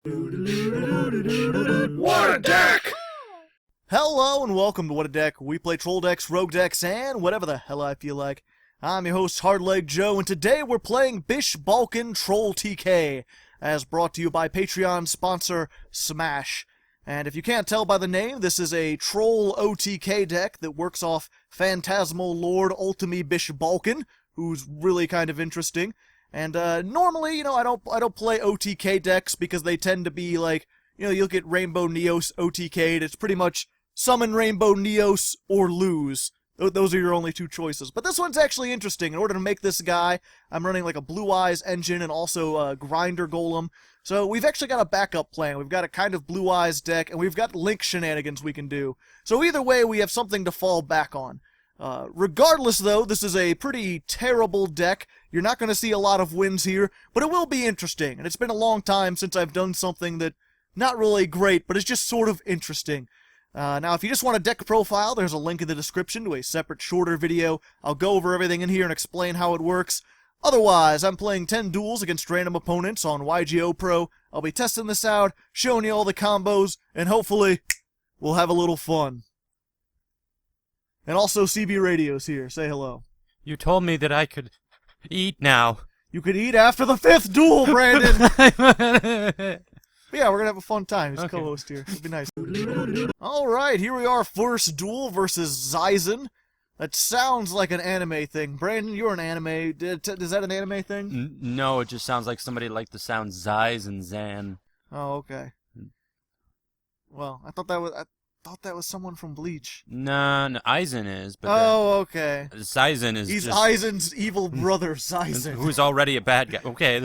What a deck! Hello and welcome to What a Deck. We play troll decks, rogue decks, and whatever the hell I feel like. I'm your host, Hardleg Joe, and today we're playing Bishbaalkin TrOllTK, as brought to you by Patreon sponsor Smash. And if you can't tell by the name, this is a troll OTK deck that works off Phantasmal Lord Ultimi Bishbaalkin, who's really kind of interesting. And normally, you know, I don't play OTK decks because they tend to be like, you know, you'll get Rainbow Neos OTK'd. It's pretty much summon Rainbow Neos or lose. Those are your only two choices. But this one's actually interesting. In order to make this guy, I'm running like a Blue Eyes engine and also a Grinder Golem. So we've actually got a backup plan. We've got a kind of Blue Eyes deck, and we've got Link shenanigans we can do. So either way, we have something to fall back on. Regardless, though, this is a pretty terrible deck. You're not going to see a lot of wins here, but it will be interesting. And it's been a long time since I've done something that, not really great, but it's just sort of interesting. Now, if you just want a deck profile, there's a link in the description to a separate, shorter video. I'll go over everything in here and explain how it works. Otherwise, I'm playing 10 duels against random opponents on YGOPro. I'll be testing this out, showing you all the combos, and hopefully, we'll have a little fun. And also, CB Radio's here. Say hello. You told me that I could eat now. You could eat after the 5th duel, Brandon! But yeah, we're gonna have a fun time. He's co-host here. It'll be nice. Alright, here we are, first duel versus Zyzen. That sounds like an anime thing. Brandon, you're an anime. Is that an anime thing? No, it just sounds like somebody liked the sound Zyz and Zan. Oh, okay. Well, I thought that was someone from Bleach. No, Aizen is, but okay. Zyzen is He's just... Aizen's evil brother, Zyzen. Who's already a bad guy. Okay,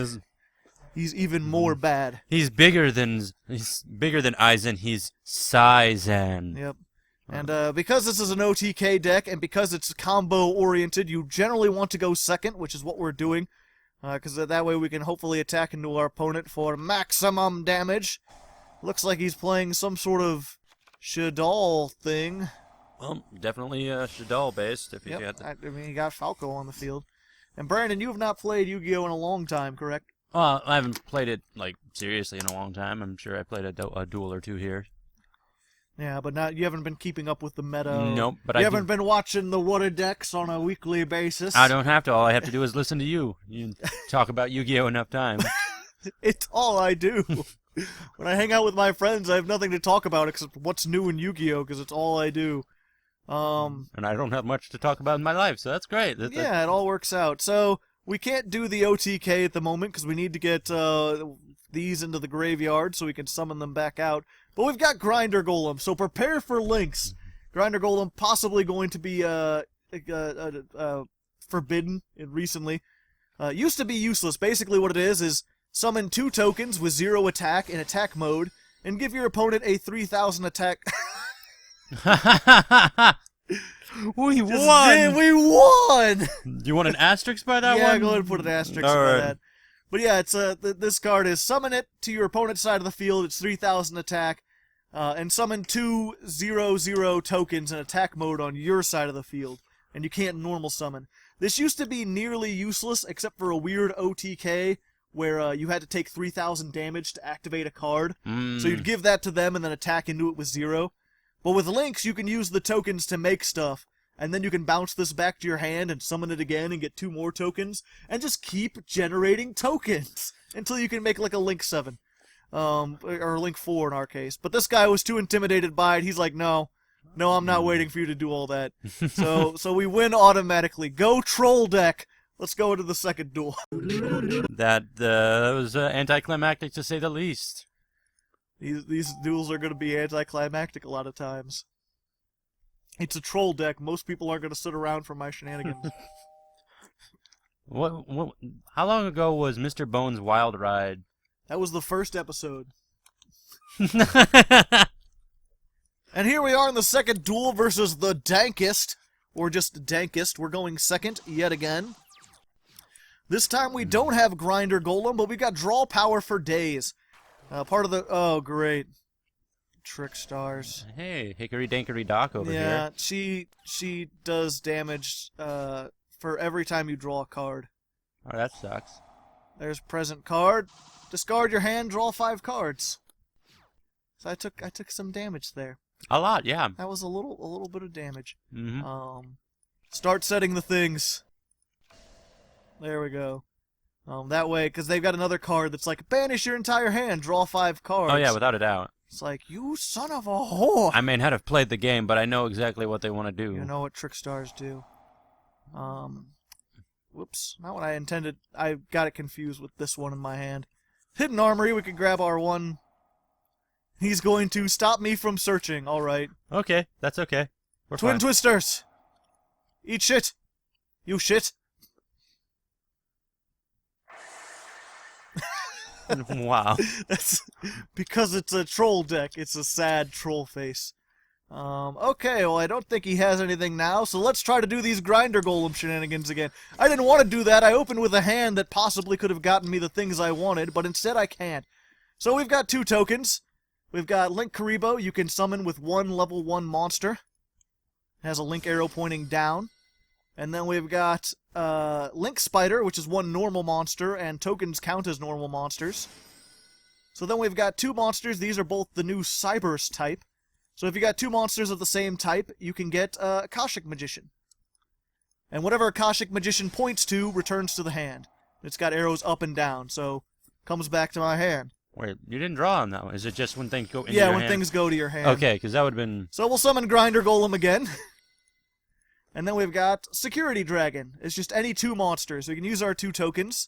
He's even more bad. He's bigger than Aizen. He's Zyzen. Yep. And because this is an OTK deck, and because it's combo-oriented, you generally want to go second, which is what we're doing. Because that way we can hopefully attack into our opponent for maximum damage. Looks like he's playing some sort of Shadal thing. Well, definitely Shadal-based, if you get that. I mean, you got Falco on the field. And Brandon, you have not played Yu-Gi-Oh! In a long time, correct? Well, I haven't played it, like, seriously in a long time. I'm sure I played a duel or two here. Yeah, but you haven't been keeping up with the meta. Nope, but you haven't been watching the What a Decks on a weekly basis. I don't have to. All I have to do is listen to you. You talk about Yu-Gi-Oh! Enough times. It's all I do. When I hang out with my friends, I have nothing to talk about except what's new in Yu-Gi-Oh! Because it's all I do. And I don't have much to talk about in my life, so that's great. Yeah, it all works out. So we can't do the OTK at the moment because we need to get these into the graveyard so we can summon them back out. But we've got Grinder Golem, so prepare for links. Grinder Golem possibly going to be forbidden recently. Used to be useless. Basically what it is summon 2 tokens with 0 attack in attack mode and give your opponent a 3,000 attack... We won! We won! Do you want an asterisk by that one? Yeah, go ahead and put an asterisk by right. that. But yeah, it's this card is summon it to your opponent's side of the field. It's 3,000 attack, and summon 2 0/0 tokens in attack mode on your side of the field, and you can't normal summon. This used to be nearly useless, except for a weird OTK where you had to take 3,000 damage to activate a card. So you'd give that to them and then attack into it with 0. But with links, you can use the tokens to make stuff, and then you can bounce this back to your hand and summon it again and get 2 more tokens, and just keep generating tokens until you can make like a Link 7. Or Link 4 in our case. But this guy was too intimidated by it. He's like, no, I'm not waiting for you to do all that. So we win automatically. Go troll deck! Let's go into the second duel. That was anticlimactic to say the least. These duels are going to be anticlimactic a lot of times. It's a troll deck. Most people aren't going to sit around for my shenanigans. How long ago was Mr. Bones' Wild Ride? That was the first episode. And here we are in the second duel versus the Dankest. Or just Dankest. We're going second yet again. This time we don't have Grinder Golem, but we got draw power for days. Part of the... Oh, great. Trick stars. Hey, Hickory Dankery Doc over here. Yeah, she does damage for every time you draw a card. Oh, that sucks. There's present card. Discard your hand, draw 5 cards. So I took some damage there. A lot, yeah. That was a little bit of damage. Mm-hmm. Start setting the things. There we go. That way, because they've got another card that's like, banish your entire hand, draw 5 cards. Oh yeah, without a doubt. It's like, you son of a whore! I may not have played the game, but I know exactly what they want to do. You know what trick stars do. Whoops, not what I intended. I got it confused with this one in my hand. Hidden Armory, we could grab our one. He's going to stop me from searching, alright. Okay, that's okay. We're Twin fine. Twisters! Eat shit! You shit! Wow. That's because it's a troll deck. It's a sad troll face. Okay, well, I don't think he has anything now, so let's try to do these grinder golem shenanigans again. I didn't want to do that. I opened with a hand that possibly could have gotten me the things I wanted, but instead I can't. So we've got 2 tokens. We've got LinkUriboh. You can summon with 1 level 1 monster. It has a link arrow pointing down. And then we've got Link Spider, which is 1 normal monster, and tokens count as normal monsters. So then we've got 2 monsters. These are both the new Cybers type. So if you got 2 monsters of the same type, you can get Akashic Magician. And whatever Akashic Magician points to returns to the hand. It's got arrows up and down, so comes back to my hand. Wait, you didn't draw on that one. Is it just when things go into your hand? Yeah, when things go to your hand. Okay, because that would have been... So we'll summon Grinder Golem again. And then we've got Security Dragon. It's just any 2 monsters. We can use our 2 tokens.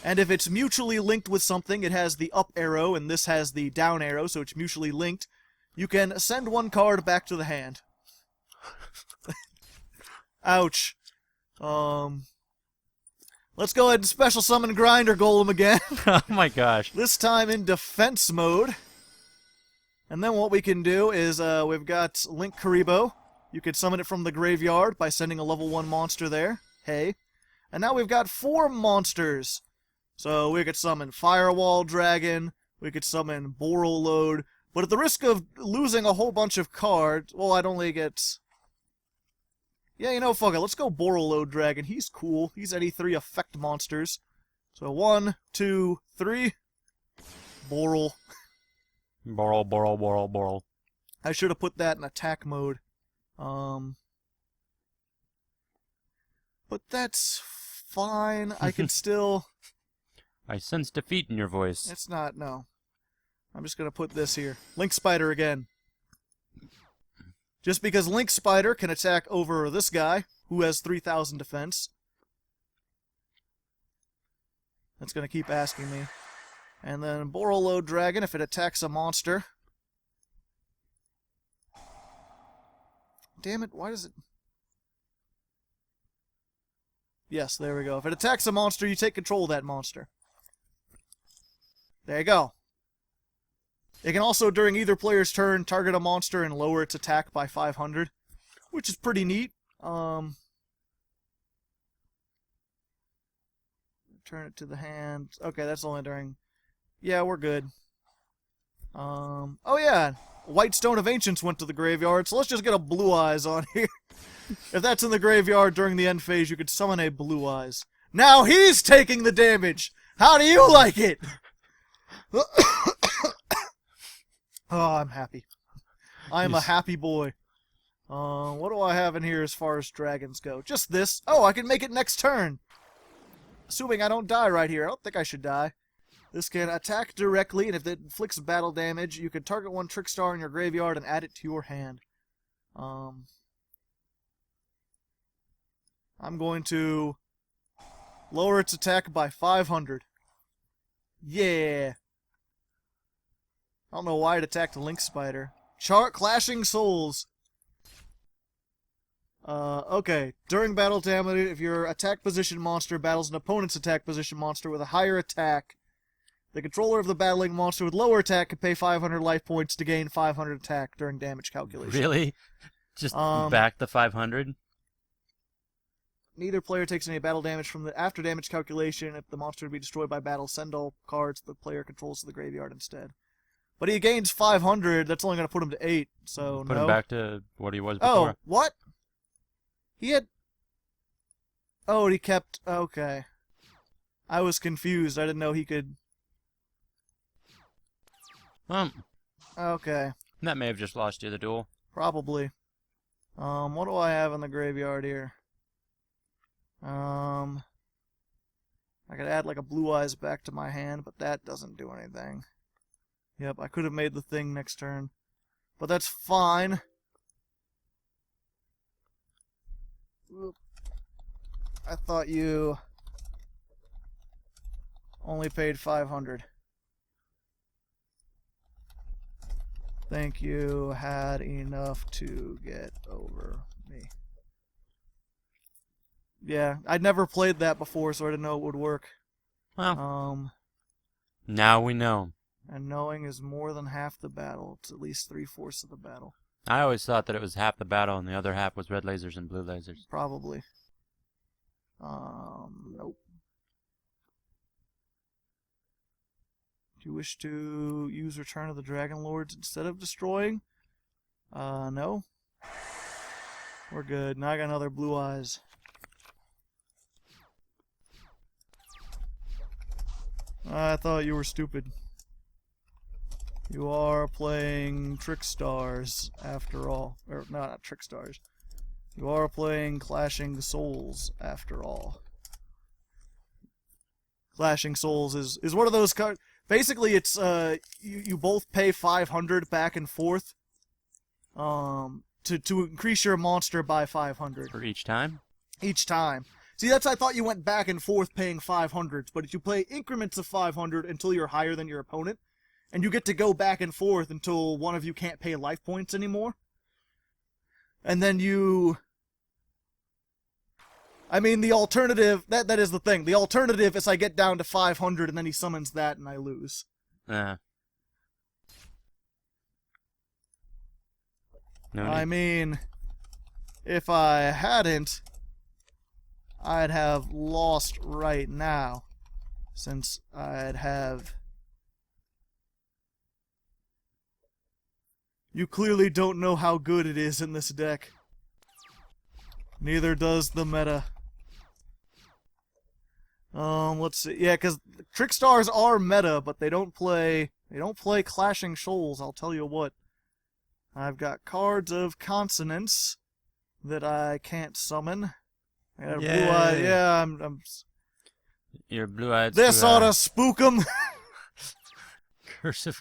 And if it's mutually linked with something, it has the up arrow, and this has the down arrow, so it's mutually linked. You can send 1 card back to the hand. Ouch. Let's go ahead and special summon Grinder Golem again. Oh my gosh. This time in defense mode. And then what we can do is we've got LinkUriboh. You could summon it from the graveyard by sending a level 1 monster there. Hey. And now we've got 4 monsters. So we could summon Firewall Dragon. We could summon Borrowload. But at the risk of losing a whole bunch of cards, well, I'd only get... Yeah, you know, fuck it. Let's go Borrowload Dragon. He's cool. He's any 3 effect monsters. So 1, 2, 3. Borrel. Borrel. I should have put that in attack mode. But that's fine. I can still... I sense defeat in your voice. It's not, no. I'm just going to put this here. Link Spider again. Just because Link Spider can attack over this guy, who has 3,000 defense. That's going to keep asking me. And then Borrowload Dragon, if it attacks a monster. Damn it, why does it... Yes, there we go. If it attacks a monster, you take control of that monster. There you go. It can also, during either player's turn, target a monster and lower its attack by 500, which is pretty neat. Turn it to the hand. Okay, that's only during... Yeah, we're good. Oh yeah, White Stone of Ancients went to the graveyard, so let's just get a Blue Eyes on here. If that's in the graveyard during the end phase, you could summon a Blue Eyes. Now he's taking the damage! How do you like it? Oh, I'm happy. I'm a happy boy. What do I have in here as far as dragons go? Just this. Oh, I can make it next turn. Assuming I don't die right here. I don't think I should die. This can attack directly, and if it inflicts battle damage, you can target 1 trick star in your graveyard and add it to your hand. I'm going to lower its attack by 500. Yeah. I don't know why it attacked a Link Spider. Clashing Souls. Okay. During battle damage, if your attack position monster battles an opponent's attack position monster with a higher attack, the controller of the battling monster with lower attack can pay 500 life points to gain 500 attack during damage calculation. Really? Just back the 500? Neither player takes any battle damage from the after damage calculation. If the monster to be destroyed by battle, send all cards the player controls to the graveyard instead. But he gains 500. That's only going to put him to 8. So Put no. him back to what he was before. Oh, what? He had... Oh, he kept... Okay. I was confused. I didn't know he could... Okay. That may have just lost you the duel. Probably. What do I have in the graveyard here? I could add like a Blue Eyes back to my hand, but that doesn't do anything. Yep, I could have made the thing next turn. But that's fine. Oop. I thought you only paid 500. Think you had enough to get over me. Yeah, I'd never played that before, so I didn't know it would work. Well, now we know. And knowing is more than half the battle. It's at least 3/4 of the battle. I always thought that it was half the battle and the other half was red lasers and blue lasers. Probably. Nope. Do you wish to use Return of the Dragon Lords instead of destroying? No. We're good. Now I got another Blue Eyes. I thought you were stupid. You are playing Trick Stars, after all. Or, no, not Trick Stars. You are playing Clashing Souls, after all. Clashing Souls is one of those cards... Basically, it's, you both pay 500 back and forth, to increase your monster by 500. For each time? Each time. See, I thought you went back and forth paying 500s, but if you play increments of 500 until you're higher than your opponent, and you get to go back and forth until one of you can't pay life points anymore. And then you... I mean, the alternative... That is the thing. The alternative is I get down to 500 and then he summons that and I lose. No I mean, if I hadn't, I'd have lost right now. Since I'd have... You clearly don't know how good it is in this deck. Neither does the meta. Let's see. Yeah, because Trick Stars are meta, but they don't play Clashing Shoals, I'll tell you what. I've got cards of consonants that I can't summon. I got a Blue Eye. Yeah, I'm Your Blue Eyes. This ought to spook 'em. Cursive.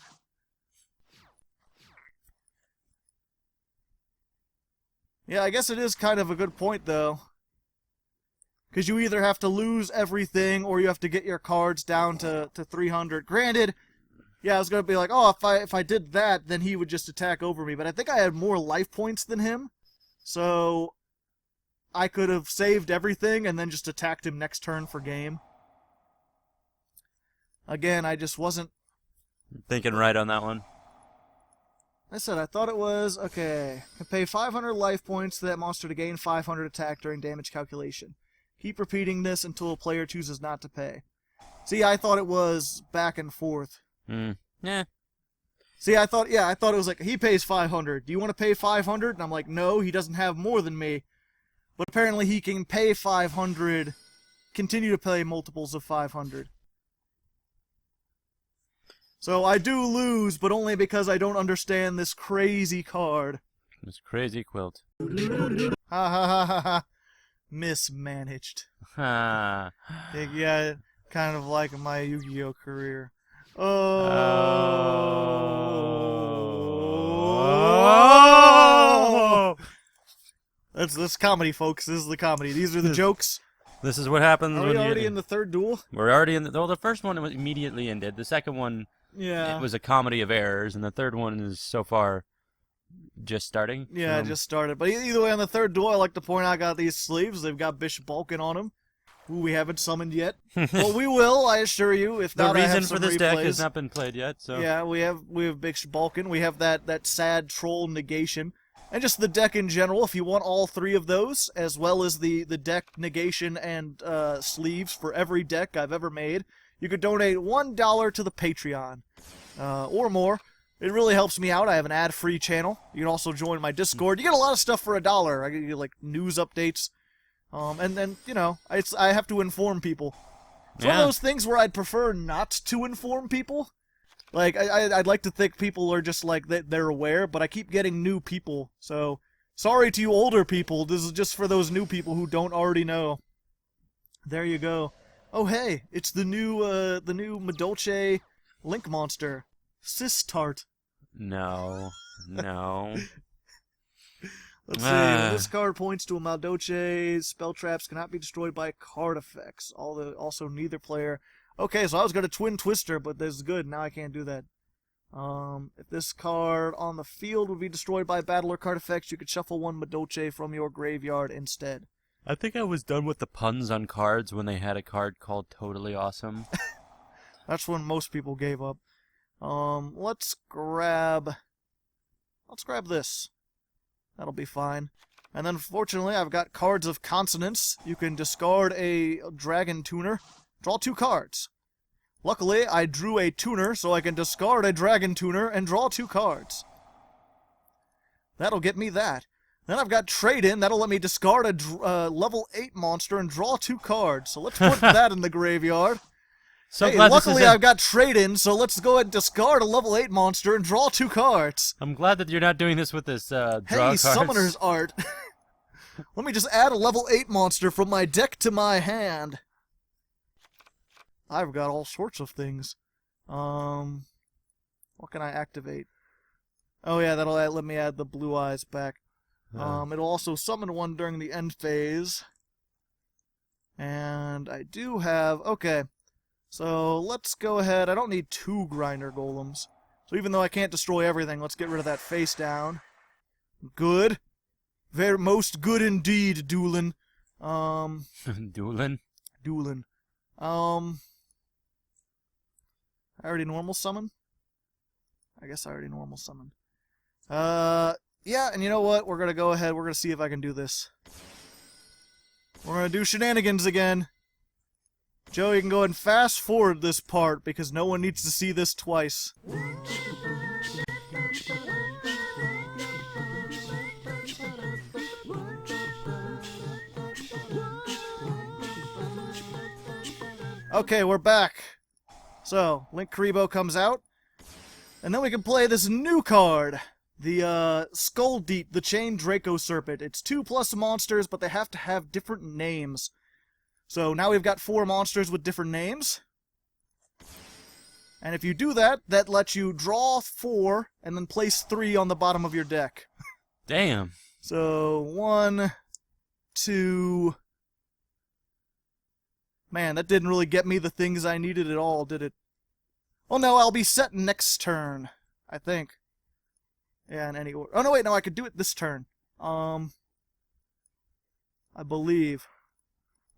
Yeah, I guess it is kind of a good point, though. Because you either have to lose everything, or you have to get your cards down to 300. Granted, yeah, I was going to be like, oh, if I did that, then he would just attack over me. But I think I had more life points than him. So, I could have saved everything, and then just attacked him next turn for game. Again, I just wasn't... Thinking right on that one. I said I thought it was, okay, pay 500 life points to that monster to gain 500 attack during damage calculation. Keep repeating this until a player chooses not to pay. See, I thought it was back and forth. Yeah. See, I thought it was like, he pays 500. Do you want to pay 500? And I'm like, no, he doesn't have more than me. But apparently he can pay 500, continue to pay multiples of 500. So I do lose, but only because I don't understand this crazy card. This crazy quilt. Ha ha ha ha ha. Mismanaged. Ha. Yeah, kind of like my Yu-Gi-Oh career. Oh! That's comedy, folks. This is the comedy. These are the jokes. This is what happens Are when we you... already in the third duel? We're already in the... Well, the first one was immediately ended. The second one... Yeah. It was a comedy of errors, and the third one is so far just starting. Yeah, just started. But either way, on the third duel, I like to point out I got these sleeves. They've got Bishbaalkin on them, who we haven't summoned yet. Well, we will, I assure you. If not, the I have reason some for this replays. deck has not been played yet. So yeah, we have Bishbaalkin. We have that sad troll negation, and just the deck in general. If you want all three of those, as well as the deck negation and sleeves for every deck I've ever made, you could donate $1 to the Patreon. Or more. It really helps me out. I have an ad-free channel. You can also join my Discord. You get a lot of stuff for $1. I get like news updates. And then, you know, I have to inform people. It's one of those things where I'd prefer not to inform people. Like, I'd like to think people are just like, they're aware, but I keep getting new people, so sorry to you older people, this is just for those new people who don't already know. There you go. Oh hey, it's the new Madolche Link monster. Sistart. No. Let's see, when this card points to a Madolche, spell traps cannot be destroyed by card effects. Also, neither player... Okay, so I was going to Twin Twister, but this is good. Now I can't do that. If this card on the field would be destroyed by battle or card effects, you could shuffle one Madolche from your graveyard instead. I think I was done with the puns on cards when they had a card called Totally Awesome. That's when most people gave up. Let's grab this. That'll be fine. And then, fortunately, I've got cards of consonants. You can discard a dragon tuner. Draw 2 cards. Luckily, I drew a tuner, so I can discard a dragon tuner and draw 2 cards. That'll get me that. Then I've got trade-in. That'll let me discard a level 8 monster and draw 2 cards. So let's put that in the graveyard. So hey, luckily I've got trade-in, so let's go ahead and discard a level 8 monster and draw 2 cards. I'm glad that you're not doing this with this draw cards. Hey, Summoner's Art. Let me just add a level 8 monster from my deck to my hand. I've got all sorts of things. What can I activate? Oh yeah, that'll let me add the blue eyes back. It'll also summon one during the end phase. And I do have... Okay. So, let's go ahead. I don't need 2 grinder golems. So even though I can't destroy everything, let's get rid of that face down. Good. Very most good indeed, Doolin. Doolin? Doolin. I already normal summon? I guess I already normal summon. Yeah, and you know what? We're gonna go ahead, we're gonna see if I can do this. We're gonna do shenanigans again. Joe, you can go ahead and fast forward this part, because no one needs to see this twice. Okay, we're back. So, YGOPro comes out, and then we can play this new card. The Skull Deep, the Chain Draco Serpent. It's 2+ monsters, but they have to have different names. So now we've got 4 monsters with different names. And if you do that, that lets you draw 4 and then place 3 on the bottom of your deck. Damn. So 1, 2... Man, that didn't really get me the things I needed at all, did it? Oh no, I'll be set next turn, I think. Yeah, in any order. Oh no, wait, no, I could do it this turn. I believe.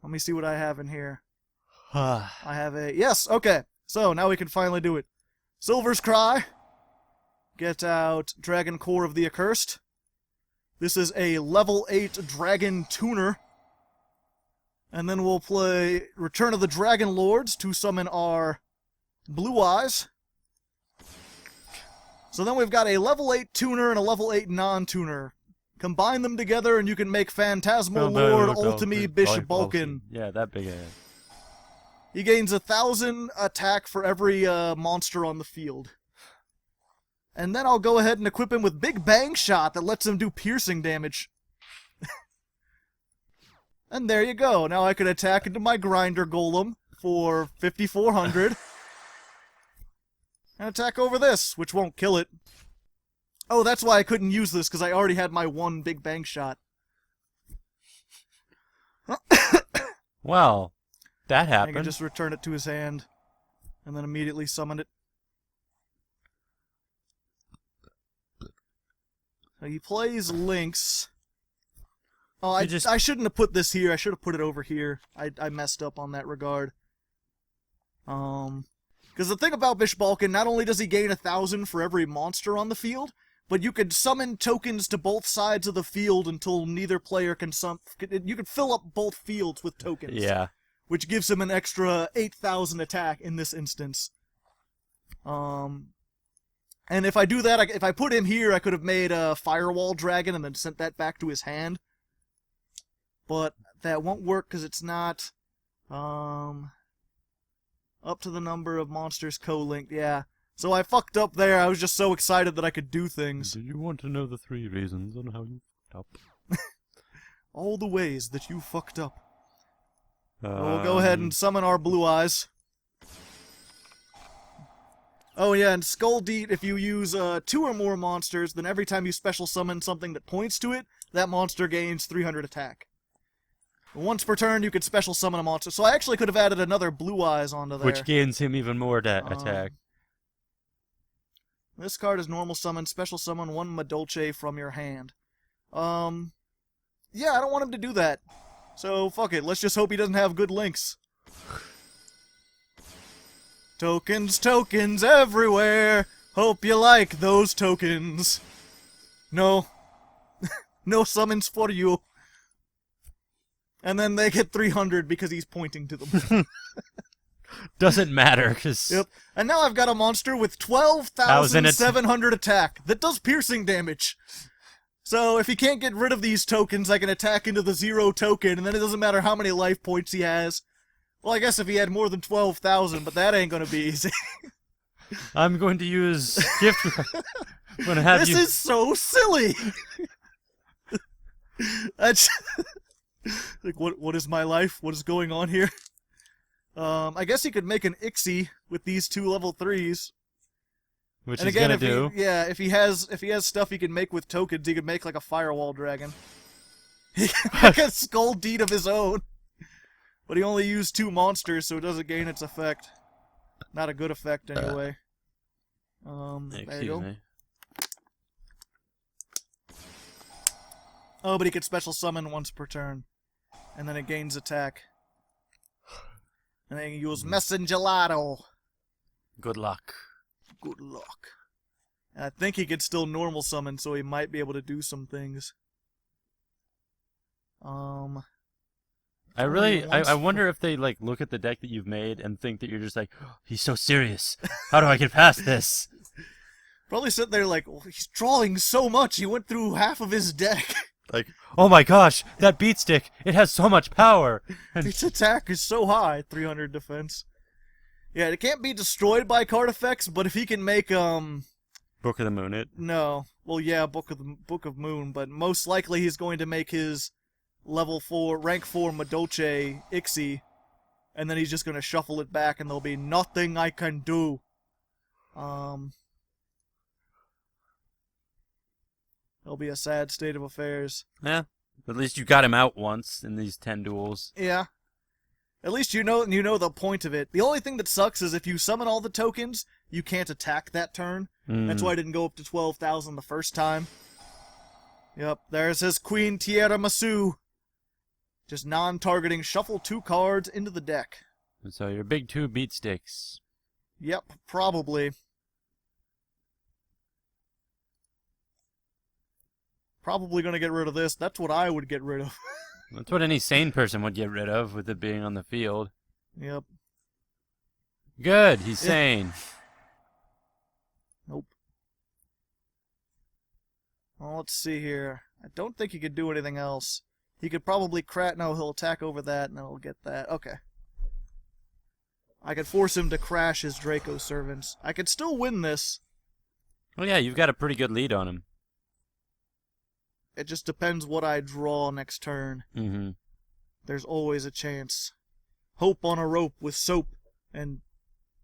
Let me see what I have in here. I have a... Yes, okay. So, now we can finally do it. Silver's Cry. Get out Dragon Core of the Accursed. This is a level 8 Dragon Tuner. And then we'll play Return of the Dragon Lords to summon our Blue Eyes. So then we've got a level 8 Tuner and a level 8 non-tuner. Combine them together and you can make Phantasmal Lord Ultimi Bishbaalkin. Yeah, that big ass. He gains 1,000 attack for every monster on the field. And then I'll go ahead and equip him with Big Bang Shot that lets him do piercing damage. And there you go. Now I can attack into my Grinder Golem for 5,400. And attack over this, which won't kill it. Oh, that's why I couldn't use this, because I already had my 1 Big Bang Shot. Well, that happened. I can just return it to his hand, and then immediately summon it. So he plays Lynx. Oh, I shouldn't have put this here. I should have put it over here. I messed up on that regard. Because the thing about Bishbaalkin, not only does he gain 1,000 for every monster on the field, but you could summon tokens to both sides of the field until neither player can you could fill up both fields with tokens. Yeah. Which gives him an extra 8,000 attack in this instance. And if I do that, if I put him here, I could have made a Firewall Dragon and then sent that back to his hand. But that won't work because it's not... Up to the number of monsters co-linked, yeah. So I fucked up there. I was just so excited that I could do things. Do you want to know the 3 reasons on how you fucked up? All the ways that you fucked up. We'll go ahead and summon our blue eyes. Oh yeah, and Skull Deet, if you use 2 or more monsters, then every time you special summon something that points to it, that monster gains 300 attack. Once per turn, you could special summon a monster. So I actually could have added another blue eyes onto there. Which gains him even more attack. This card is normal summon, special summon 1 Madolche from your hand. Yeah, I don't want him to do that. So, fuck it. Let's just hope he doesn't have good links. Tokens, tokens everywhere. Hope you like those tokens. No. No summons for you. And then they get 300 because he's pointing to them. Doesn't matter, because... Yep. And now I've got a monster with 12,700 attack that does piercing damage. So if he can't get rid of these tokens, I can attack into the 0 token, and then it doesn't matter how many life points he has. Well, I guess if he had more than 12,000, but that ain't gonna be easy. I'm going to use gift... I'm gonna have this is so silly! That's... like, what is my life? What is going on here? I guess he could make an Ixie with these 2 level 3s. Which and he's again, gonna do. If he has stuff he can make with tokens, he could make like a firewall dragon. He can make a Skull Deed of his own. But he only used 2 monsters, so it doesn't gain its effect. Not a good effect, anyway. There you go. Me. Oh, but he could special summon once per turn. And then it gains attack. And then you use Messengelato. Good luck. Good luck. And I think he could still normal summon, so he might be able to do some things. I wonder if they like look at the deck that you've made and think that you're just like, oh, he's so serious. How do I get past this? Probably sit there like, well, he's drawing so much, he went through half of his deck. Like, oh my gosh, that beat stick, it has so much power. And its attack is so high, 300 defense. Yeah, it can't be destroyed by card effects, but if he can make, Book of the Moon it? No. Well, yeah, Book of Moon, but most likely he's going to make his level 4, rank 4 Madolche Ixie, and then he's just going to shuffle it back, and there'll be nothing I can do. It'll be a sad state of affairs. Yeah, at least you got him out once in these 10 duels. Yeah. At least you know the point of it. The only thing that sucks is if you summon all the tokens, you can't attack that turn. That's why I didn't go up to 12,000 the first time. Yep, there's his Queen Tiramisu. Just non-targeting, shuffle 2 cards into the deck. So your big 2 beat sticks. Yep, probably. Probably gonna get rid of this. That's what I would get rid of. That's what any sane person would get rid of, with it being on the field. Yep. Good, he's sane. Nope. Well, let's see here. I don't think he could do anything else. He could probably no, he'll attack over that, and then he'll get that. Okay. I could force him to crash his Draco Servants. I could still win this. Well, yeah, you've got a pretty good lead on him. It just depends what I draw next turn. Mm-hmm. There's always a chance. Hope on a rope with soap and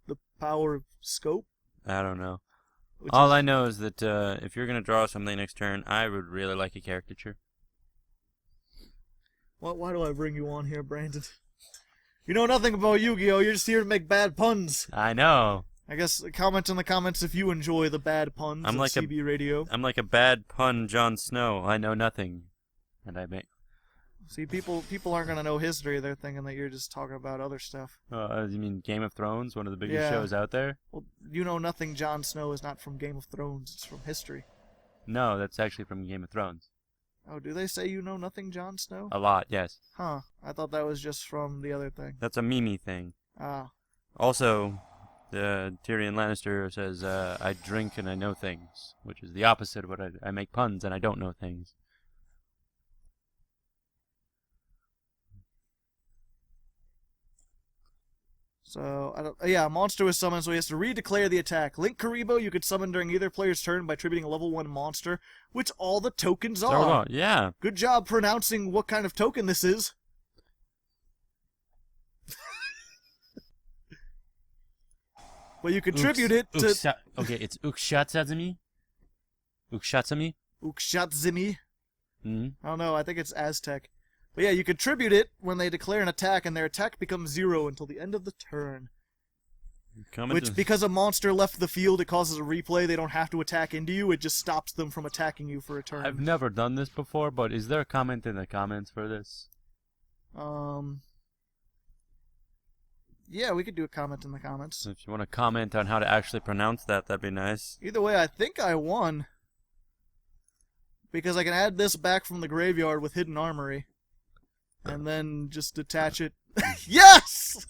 the power of scope? I don't know. All I know is that if you're going to draw something next turn, I would really like a caricature. Why do I bring you on here, Brandon? You know nothing about Yu-Gi-Oh! You're just here to make bad puns. I know. I guess comment in the comments if you enjoy the bad puns on CB Radio. I'm like a bad pun Jon Snow. I know nothing. And I make... See, people aren't going to know history. They're thinking that you're just talking about other stuff. You mean Game of Thrones? One of the biggest shows out there? Well, you know nothing Jon Snow is not from Game of Thrones. It's from history. No, that's actually from Game of Thrones. Oh, do they say you know nothing Jon Snow? A lot, yes. Huh. I thought that was just from the other thing. That's a Mimi thing. Ah. Also, Tyrion Lannister says, I drink and I know things, which is the opposite of what I make puns and I don't know things. So, yeah, a monster was summoned, so he has to redeclare the attack. LinkKuriboh you could summon during either player's turn by attributing a level 1 monster, which all the tokens are. Yeah. Good job pronouncing what kind of token this is. But you contribute it to... Okay, it's Ukshatsazumi? Ukshatsumi? Ukshatzimi? Mm-hmm. I don't know, I think it's Aztec. But yeah, you contribute it when they declare an attack, and their attack becomes 0 until the end of the turn. Because a monster left the field, it causes a replay. They don't have to attack into you. It just stops them from attacking you for a turn. I've never done this before, but is there a comment in the comments for this? Yeah, we could do a comment in the comments. If you want to comment on how to actually pronounce that, that'd be nice. Either way, I think I won. Because I can add this back from the graveyard with Hidden Armory. And then just attach it. Yes!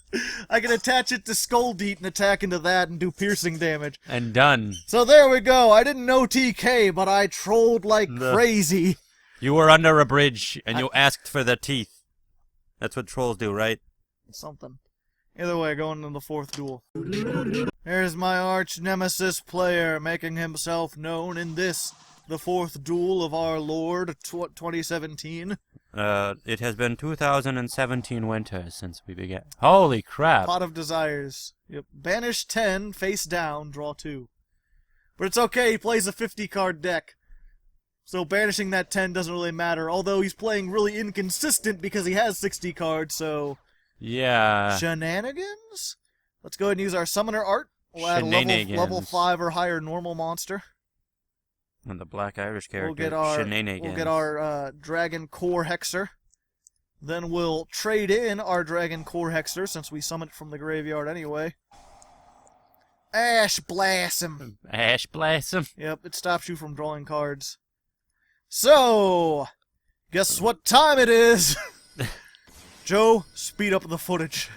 I can attach it to Skull Deet and attack into that and do piercing damage. And done. So there we go. I didn't know TK, but I trolled like crazy. You were under a bridge, and you asked for the teeth. That's what trolls do, right? Something. Either way, going into the 4th duel. There's my arch nemesis player, making himself known in this, the 4th duel of our Lord 2017. It has been 2017 winter since we began. Holy crap. Pot of Desires. Yep. Banish 10, face down, draw 2. But it's okay, he plays a 50-card deck. So banishing that 10 doesn't really matter, although he's playing really inconsistent because he has 60 cards, so... Yeah. Shenanigans? Let's go ahead and use our Summoner Art. We'll add a level 5 or higher normal monster. And the Black Irish character, We'll get our Dragon Core Hexer. Then we'll trade in our Dragon Core Hexer, since we summoned it from the graveyard anyway. Ash Blossom. Ash Blossom. Yep, it stops you from drawing cards. So, guess what time it is? Joe, speed up the footage.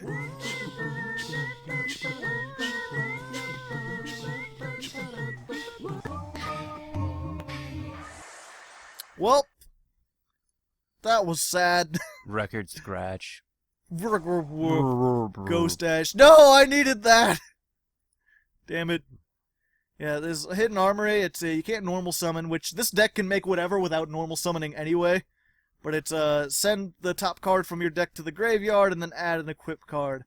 Well, that was sad. Record scratch. Ghost Ash. No, I needed that! Damn it. Yeah, there's a Hidden Armory. It's you can't normal summon, which this deck can make whatever without normal summoning anyway. But it's send the top card from your deck to the graveyard and then add an equip card.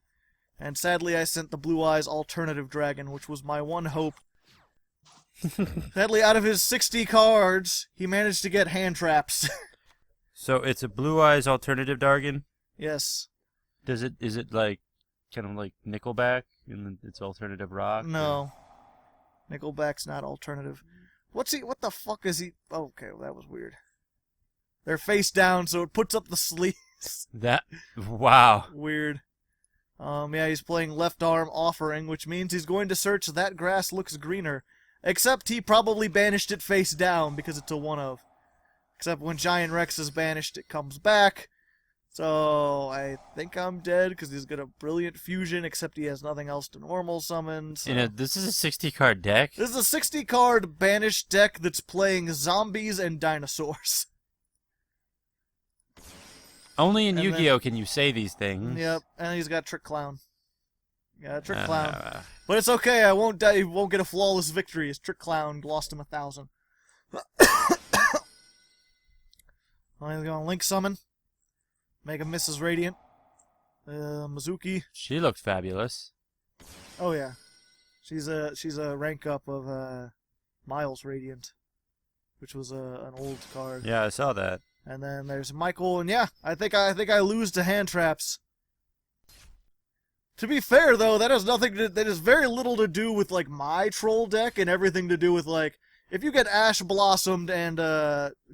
And sadly I sent the Blue Eyes Alternative Dragon, which was my one hope. Sadly, out of his 60 cards, he managed to get hand traps. So it's a Blue Eyes Alternative Dragon? Yes. Is it like kind of like Nickelback and it's alternative rock? No. Or? Nickelback's not alternative. What the fuck is he? Oh, okay, well, that was weird. They're face down, so it puts up the sleeves. Wow. Weird. Yeah, he's playing Left Arm Offering, which means he's going to search That Grass Looks Greener. Except he probably banished it face down because it's a 1-of. Except when Giant Rex is banished, it comes back. So I think I'm dead because he's got a Brilliant Fusion, except he has nothing else to normal summon. So. You know, this is a 60-card deck? This is a 60-card banished deck that's playing zombies and dinosaurs. Only in Yu-Gi-Oh! Can you say these things. Yep, and he's got Trick Clown. Yeah, Trick Clown. But it's okay, I won't die. He won't get a flawless victory. His Trick Clown lost him 1,000. I'm going to Link Summon. Make a Mrs. Radiant. Mizuki. She looks fabulous. Oh yeah, she's a rank up of Miles Radiant, which was an old card. Yeah, I saw that. And then there's Michael, and yeah, I think I lose to hand traps. To be fair though, that has very little to do with like my troll deck, and everything to do with like if you get Ash Blossomed and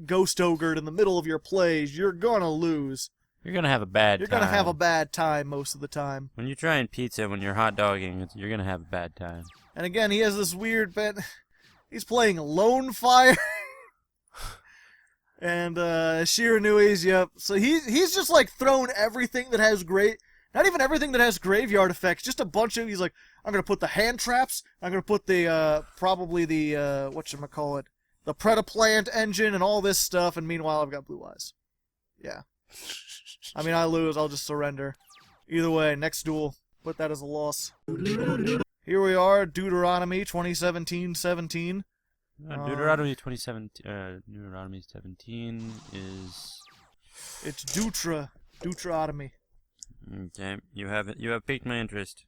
Ghost Ogred in the middle of your plays, you're gonna lose. You're gonna have a bad time. You're gonna have a bad time most of the time. When you're trying pizza, when you're hot dogging, you're gonna have a bad time. And again, he has this weird he's playing Lone Fire. And Shiranui's, yep. So he's just like thrown everything that has not even everything that has graveyard effects, just a bunch of, he's like, I'm gonna put the hand traps, I'm gonna put the probably the whatchamacallit, the Predaplant engine and all this stuff, and meanwhile I've got Blue Eyes. Yeah. I mean, I lose, I'll just surrender. Either way, next duel. put that as a loss. Here we are, Deuteronomy 2017-17. Deuteronomy 17 is... It's Deuteronomy. Okay, you have piqued my interest.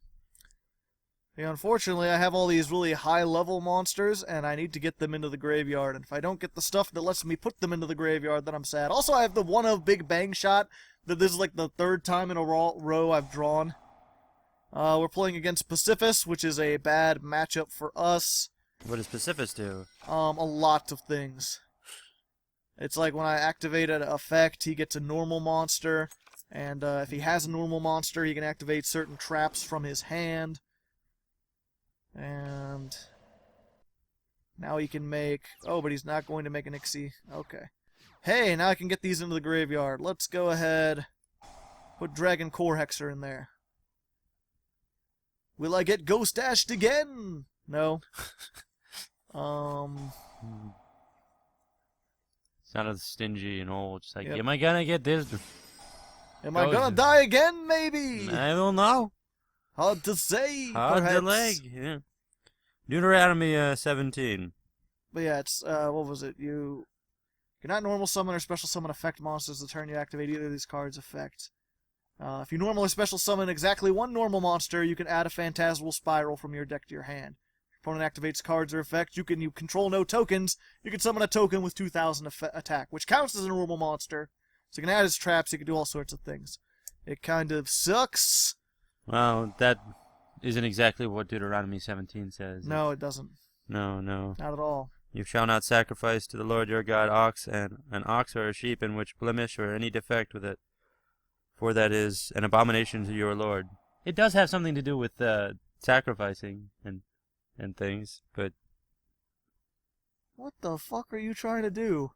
Yeah, unfortunately, I have all these really high-level monsters, and I need to get them into the graveyard. And if I don't get the stuff that lets me put them into the graveyard, then I'm sad. Also, I have the one-of Big Bang shot that this is like the third time in a row I've drawn. We're playing against Pacifist, which is a bad matchup for us. What does Pacifist do? A lot of things. It's like when I activate an effect, he gets a normal monster, and if he has a normal monster, he can activate certain traps from his hand. And now he can make... Oh, but he's not going to make an Ixie. Okay. Hey, now I can get these into the graveyard. Let's go ahead. Put Dragon Core Hexer in there. Will I get Ghost Dashed again? No. Sounded stingy and old. Just like, Yep. am I gonna get this? Am I gonna die again, maybe? I don't know. Hard to say, Hard perhaps. to leg. Yeah. Deuteronomy 17. But yeah, it's, what was it? You cannot normal summon or special summon effect monsters the turn you activate either of these cards' effect. If you normal or special summon exactly one normal monster, you can add a Phantasmal Spiral from your deck to your hand. If your opponent activates cards or effects, you control no tokens. You can summon a token with 2,000 attack, which counts as a normal monster. So you can add his traps, you can do all sorts of things. It kind of sucks. Well, that isn't exactly what Deuteronomy 17 says. No, it doesn't. No. Not at all. You shall not sacrifice to the Lord your God an ox or a sheep in which blemish or any defect with it, for that is an abomination to your Lord. It does have something to do with sacrificing and things, but... What the fuck are you trying to do?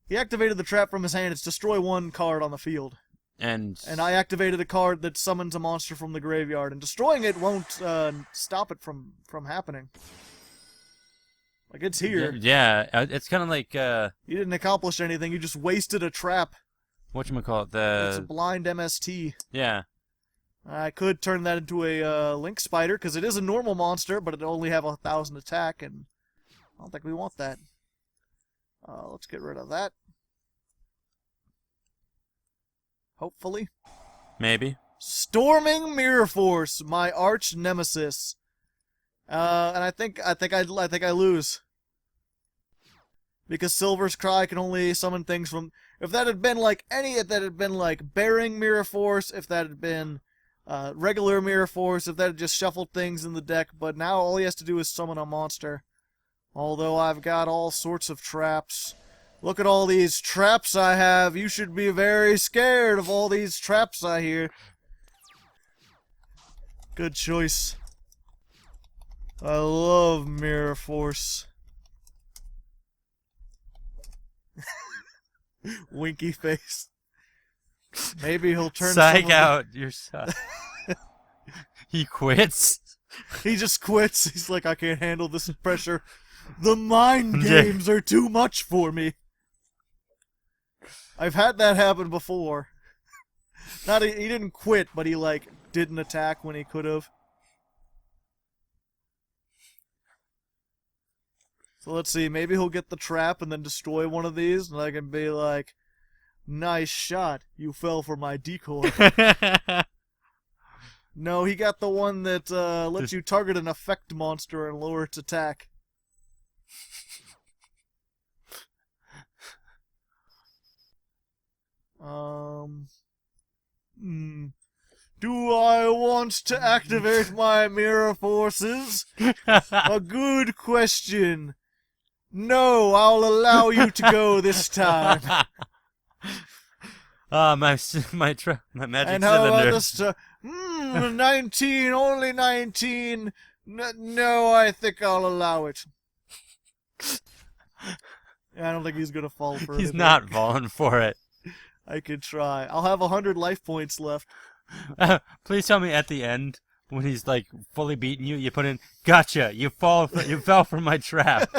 He activated the trap from his hand. It's destroy one card on the field. And I activated a card that summons a monster from the graveyard, and destroying it won't stop it from happening. Like, it's here. Yeah, it's kind of like... You didn't accomplish anything, you just wasted a trap. Whatchamacallit, It's a blind MST. Yeah. I could turn that into a Link Spider, because it is a normal monster, but it only have 1,000 attack, and I don't think we want that. Let's get rid of that. Hopefully. Maybe. Storming Mirror Force, my arch nemesis. And I think I lose. Because Silver's Cry can only summon things from... If that had been like if that had been like Bearing Mirror Force, if that had been regular Mirror Force, if that had just shuffled things in the deck, but now all he has to do is summon a monster. Although I've got all sorts of traps. Look at all these traps I have. You should be very scared of all these traps I hear. Good choice. I love Mirror Force. Winky face. Maybe he'll turn... Psych out your son. He quits? He just quits. He's like, I can't handle this pressure. The mind games are too much for me. I've had that happen before. He didn't quit, but he, like, didn't attack when he could have. So let's see, maybe he'll get the trap and then destroy one of these, and I can be like, nice shot, you fell for my decoy. No, he got the one that lets you target an effect monster and lower its attack. Do I want to activate my mirror forces? A good question. No, I'll allow you to go this time. My magic And how about cylinder. this? 19, only 19. No, I think I'll allow it. I don't think he's gonna fall for it. He's not falling for it. I could try. I'll have 100 life points left. Please tell me at the end when he's like fully beaten you, you put in "Gotcha! You fell for my trap."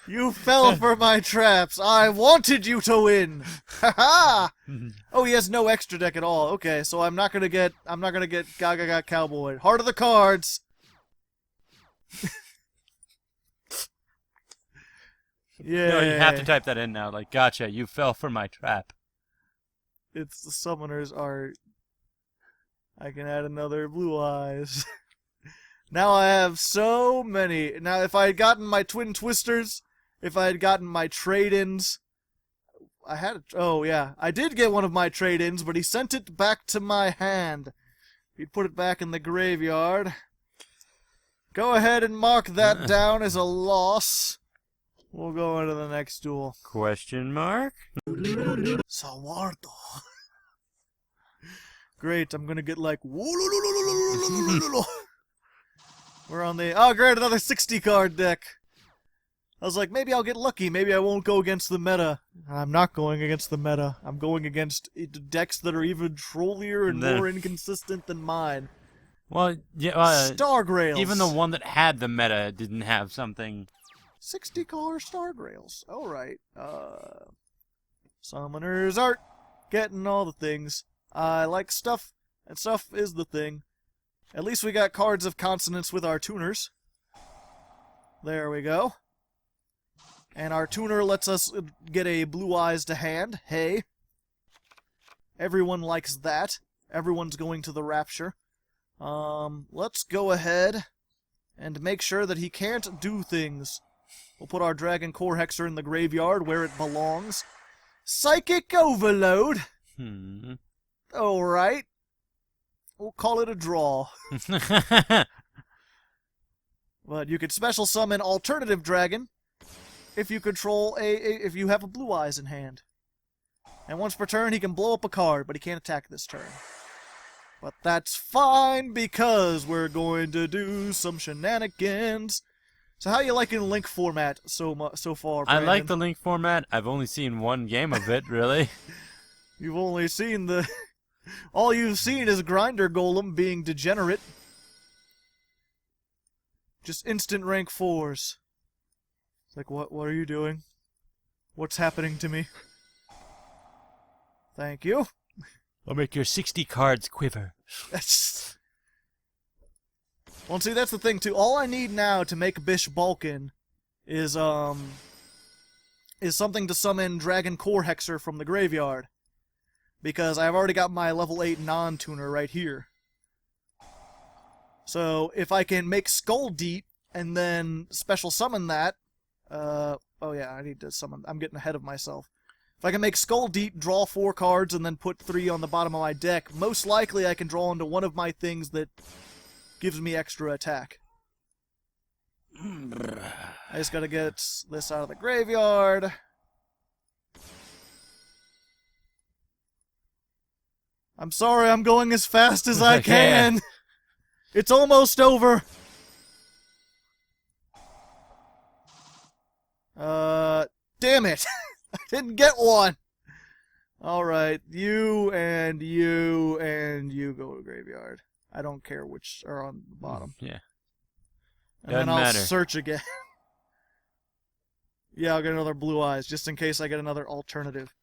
You fell for my traps. I wanted you to win. Ha ha! Oh, he has no extra deck at all. Okay, so I'm not gonna get Gaga Cowboy. Heart of the cards. Yeah. No, you have to type that in now. Like, gotcha, you fell for my trap. It's the Summoner's Art. I can add another Blue Eyes. Now I have so many. Now, if I had gotten my Twin Twisters, if I had gotten my trade-ins, oh yeah, I did get one of my trade-ins, but he sent it back to my hand. He put it back in the graveyard. Go ahead and mark that down as a loss. We'll go into the next duel. Question mark? Sawardo. Great, I'm gonna get like... We're on the... Oh, great, another 60-card deck. I was like, maybe I'll get lucky. Maybe I won't go against the meta. I'm not going against the meta. I'm going against decks that are even trollier and more inconsistent than mine. Well, yeah, Stargrails. even the one that had the meta didn't have something... 60-color Stargrails. Alright. Summoner's Art. Getting all the things. I like stuff, and stuff is the thing. At least we got cards of consonance with our tuners. There we go. And our tuner lets us get a Blue Eyes to hand. Hey. Everyone likes that. Everyone's going to the Rapture. Let's go ahead and make sure that he can't do things. We'll put our Dragon Core Hexer in the graveyard where it belongs. Psychic Overload. Alright. We'll call it a draw. But you could special summon Alternative Dragon if you control if you have a Blue Eyes in hand. And once per turn he can blow up a card, but he can't attack this turn. But that's fine because we're going to do some shenanigans. So how you liking Link format so far, Brandon? I like the Link format. I've only seen one game of it, really. You've only seen the... All you've seen is Grinder Golem being degenerate. Just instant rank 4s. It's like, what are you doing? What's happening to me? Thank you. I'll make your 60 cards quiver. That's... Well, see, that's the thing, too. All I need now to make Bishbaalkin is something to summon Dragon Core Hexer from the graveyard. Because I've already got my level 8 non-tuner right here. So, if I can make Skull Deep and then special summon that... oh yeah, I need to summon... I'm getting ahead of myself. If I can make Skull Deep, draw 4 cards, and then put 3 on the bottom of my deck, most likely I can draw into one of my things that gives me extra attack. I just gotta get this out of the graveyard. I'm sorry, I'm going as fast as I can. It's almost over. Damn it. I didn't get one. Alright, you and you and you go to graveyard. I don't care which are on the bottom. Yeah. And then I'll search again. Yeah, I'll get another Blue Eyes, just in case I get another alternative.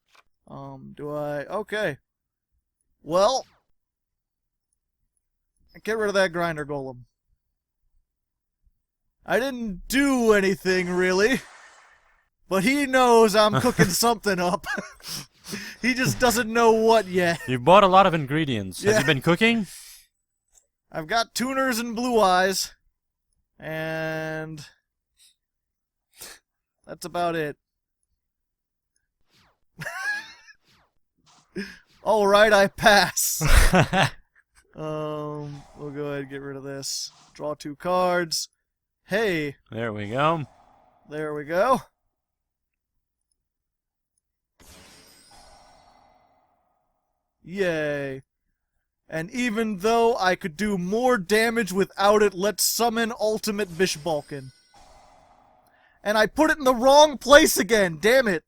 Okay. Well, get rid of that Grinder Golem. I didn't do anything, really. But he knows I'm cooking something up. He just doesn't know what yet. You've bought a lot of ingredients. Yeah. Have you been cooking? I've got tuners and Blue Eyes. And... that's about it. Alright, I pass. We'll go ahead and get rid of this. Draw 2 cards. Hey. There we go. There we go. Yay. And even though I could do more damage without it, let's summon Ultimate Bishbaalkin. And I put it in the wrong place again, damn it.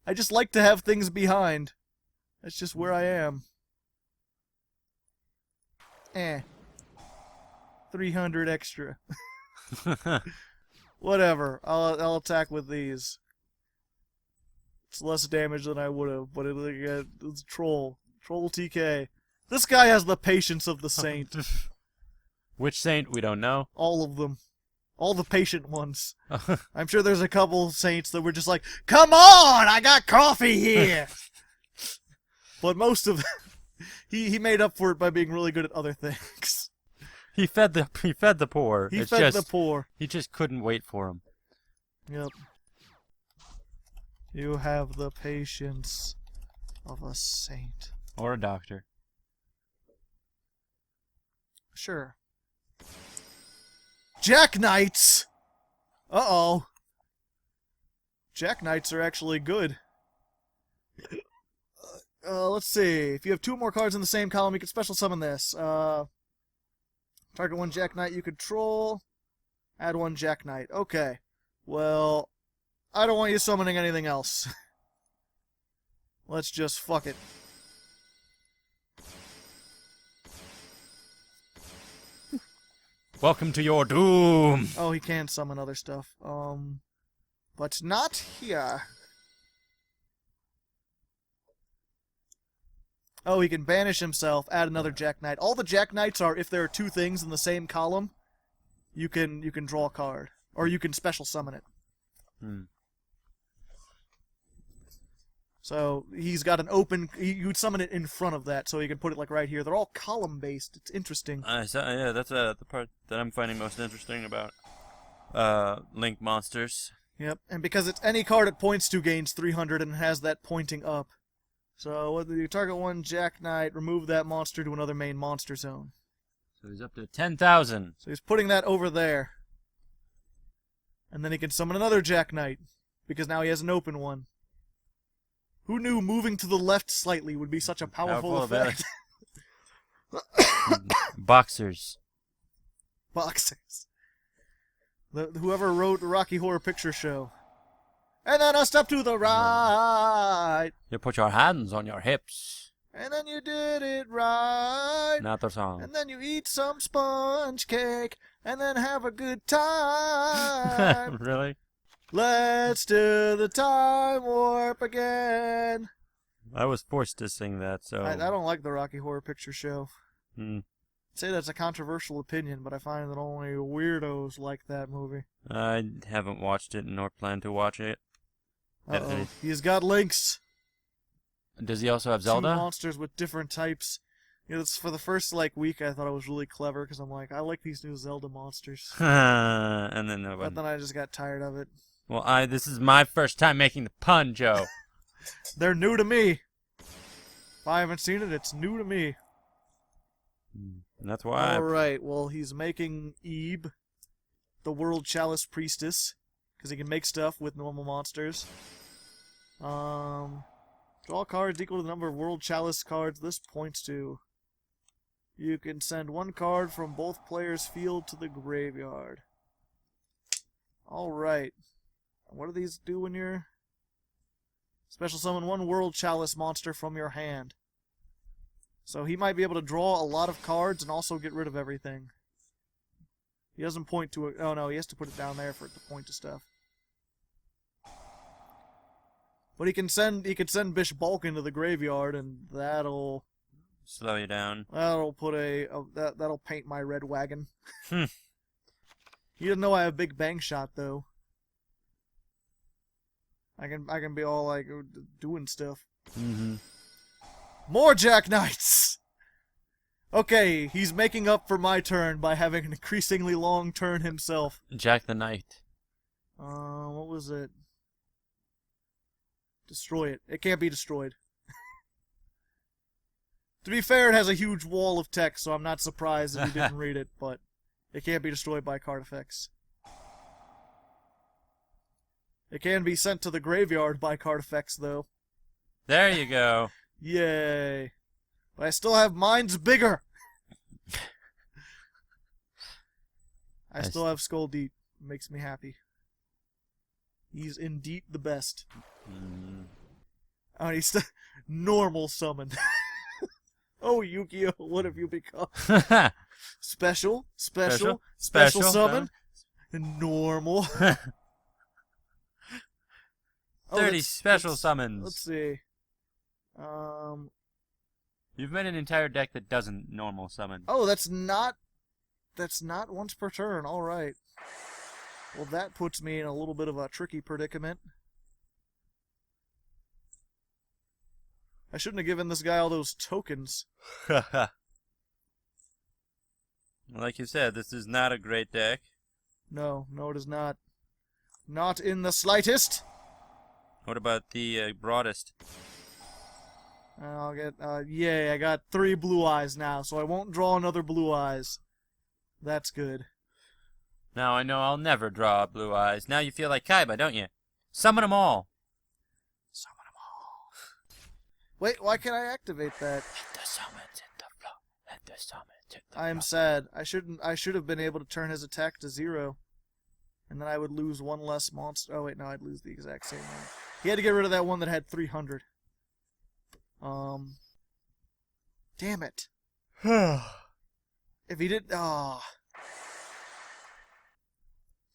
I just like to have things behind. That's just where I am. 300 extra. Whatever. I'll attack with these. It's less damage than I would have, but it's Troll. TrOllTK. This guy has the patience of the saint. Which saint? We don't know. All of them. All the patient ones. I'm sure there's a couple saints that were just like, come on, I got coffee here. But most of them, he made up for it by being really good at other things. He fed the poor. He fed the poor. He just couldn't wait for him. Yep. You have the patience of a saint. Or a doctor. Sure. Jack Knights! Uh-oh. Jack Knights are actually good. Let's see. If you have 2 more cards in the same column, you can special summon this. Target 1 Jack Knight you control. Add 1 Jack Knight. Okay. Well, I don't want you summoning anything else. Let's just fuck it. Welcome to your doom. Oh, he can summon other stuff. But not here. Oh, he can banish himself, add another Jack Knight. All the Jack Knights are, if there are 2 things in the same column, you can draw a card. Or you can special summon it. So, he's got an open... You'd summon it in front of that, so you can put it, like, right here. They're all column-based. It's interesting. Yeah, that's the part that I'm finding most interesting about Link monsters. Yep, and because it's any card it points to gains 300 and has that pointing up. So, whether you target 1 Jack Knight, remove that monster to another main monster zone. So he's up to 10,000. So he's putting that over there. And then he can summon another Jack Knight, because now he has an open one. Who knew moving to the left slightly would be such a powerful effect? Boxers. Boxers. Whoever wrote the Rocky Horror Picture Show. And then a step to the right. You put your hands on your hips. And then you did it right. Not the song. And then you eat some sponge cake. And then have a good time. Really? Let's do the time warp again. I was forced to sing that, so... I don't like the Rocky Horror Picture Show. I'd say that's a controversial opinion, but I find that only weirdos like that movie. I haven't watched it nor plan to watch it. Uh-oh. He's got links. Does he also have Zelda? 2 monsters with different types. You know, it's for the first week I thought it was really clever because I'm like, I like these new Zelda monsters. And then But then I just got tired of it. Well, this is my first time making the pun, Joe. They're new to me. If I haven't seen it, it's new to me. And that's why. Alright, well, he's making Ebe, the World Chalice Priestess, because he can make stuff with normal monsters. Draw cards equal to the number of World Chalice cards this points to. You can send 1 card from both players' field to the graveyard. Alright. What do these do when you're... Special summon 1 World Chalice monster from your hand. So he might be able to draw a lot of cards and also get rid of everything. He doesn't point to it. Oh no, he has to put it down there for it to point to stuff. But he can send Bishbaalkin to the graveyard, and that'll slow you down. That'll put that'll paint my red wagon. He doesn't know I have big bang shot though. I can be all like doing stuff. More Jack Knights! Okay, he's making up for my turn by having an increasingly long turn himself. Jack the Knight. What was it? Destroy it. It can't be destroyed. To be fair, it has a huge wall of text, so I'm not surprised if you didn't read it, but it can't be destroyed by card effects. It can be sent to the graveyard by card effects, though. There you go. Yay. But I still have mine's bigger. I still have Skull Deep. Makes me happy. He's indeed the best. Oh, he's normal summon. Oh, Yu-Gi-Oh! What have you become? Special summon. Normal. 30 special summons. Let's see. You've made an entire deck that doesn't normal summon. Oh, that's not once per turn. All right. Well, that puts me in a little bit of a tricky predicament. I shouldn't have given this guy all those tokens. Like you said, this is not a great deck. No, it is not. Not in the slightest. What about the broadest? I'll get, yay, I got 3 blue eyes now, so I won't draw another blue eyes. That's good. Now I know I'll never draw blue eyes. Now you feel like Kaiba, don't you? Summon them all. Summon them all. Wait, why can't I activate that? Let the summons in the flow. Let the summons in the I am sad. I should have been able to turn his attack to 0. And then I would lose 1 less monster. Oh wait, no, I'd lose the exact same one. He had to get rid of that one that had 300. Damn it. If he did,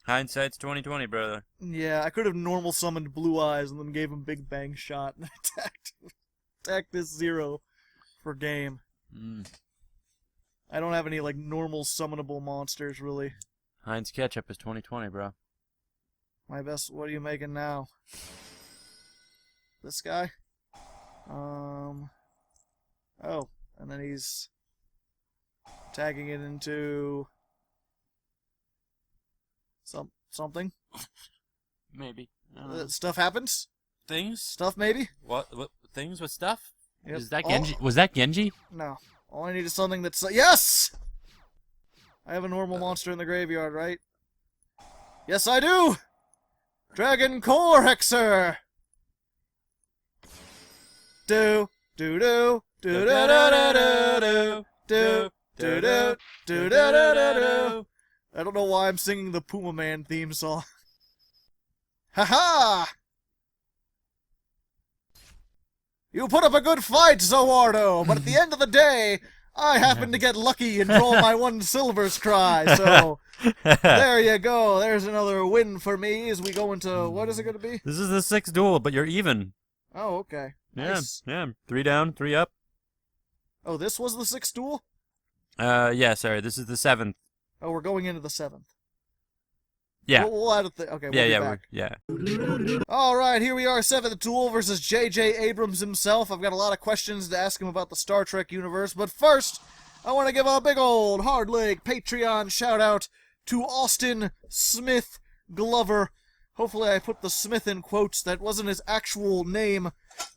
Hindsight's 20/20, brother. yeah, I could have normal summoned Blue Eyes and then gave him Big Bang Shot and attacked this 0 for game. I don't have any like normal summonable monsters really. Heinz Ketchup is 20/20, bro. My best. What are you making now? This guy. Oh, and then he's tagging it into something. Maybe. Stuff happens. Things? Stuff maybe. What things with stuff? Yep. Is that Genji? Was that Genji? No. All I need is something that's yes. I have a normal monster in the graveyard, right? Yes, I do. Dragon Core Hexer. Do do do do do do do do do do do do. I don't know why I'm singing the Puma Man theme song. Ha-ha! You put up a good fight, Zoardo, but at the end of the day, I happened to get lucky and draw my 1 silver scry, so there you go. There's another win for me as we go into, what is it going to be? This is the 6th duel, but you're even. Oh, okay. Nice. Yeah. 3 down, 3 up. Oh, this was the 6th duel? Yeah, sorry, this is the 7th. Oh, we're going into the 7th. Yeah. We'll add it. Okay, we'll be back. Yeah. All right, here we are, 7th duel versus J.J. Abrams himself. I've got a lot of questions to ask him about the Star Trek universe, but first, I want to give a big old Hardleg Patreon shout-out to Austin Smith Glover. Hopefully I put the Smith in quotes. That wasn't his actual name.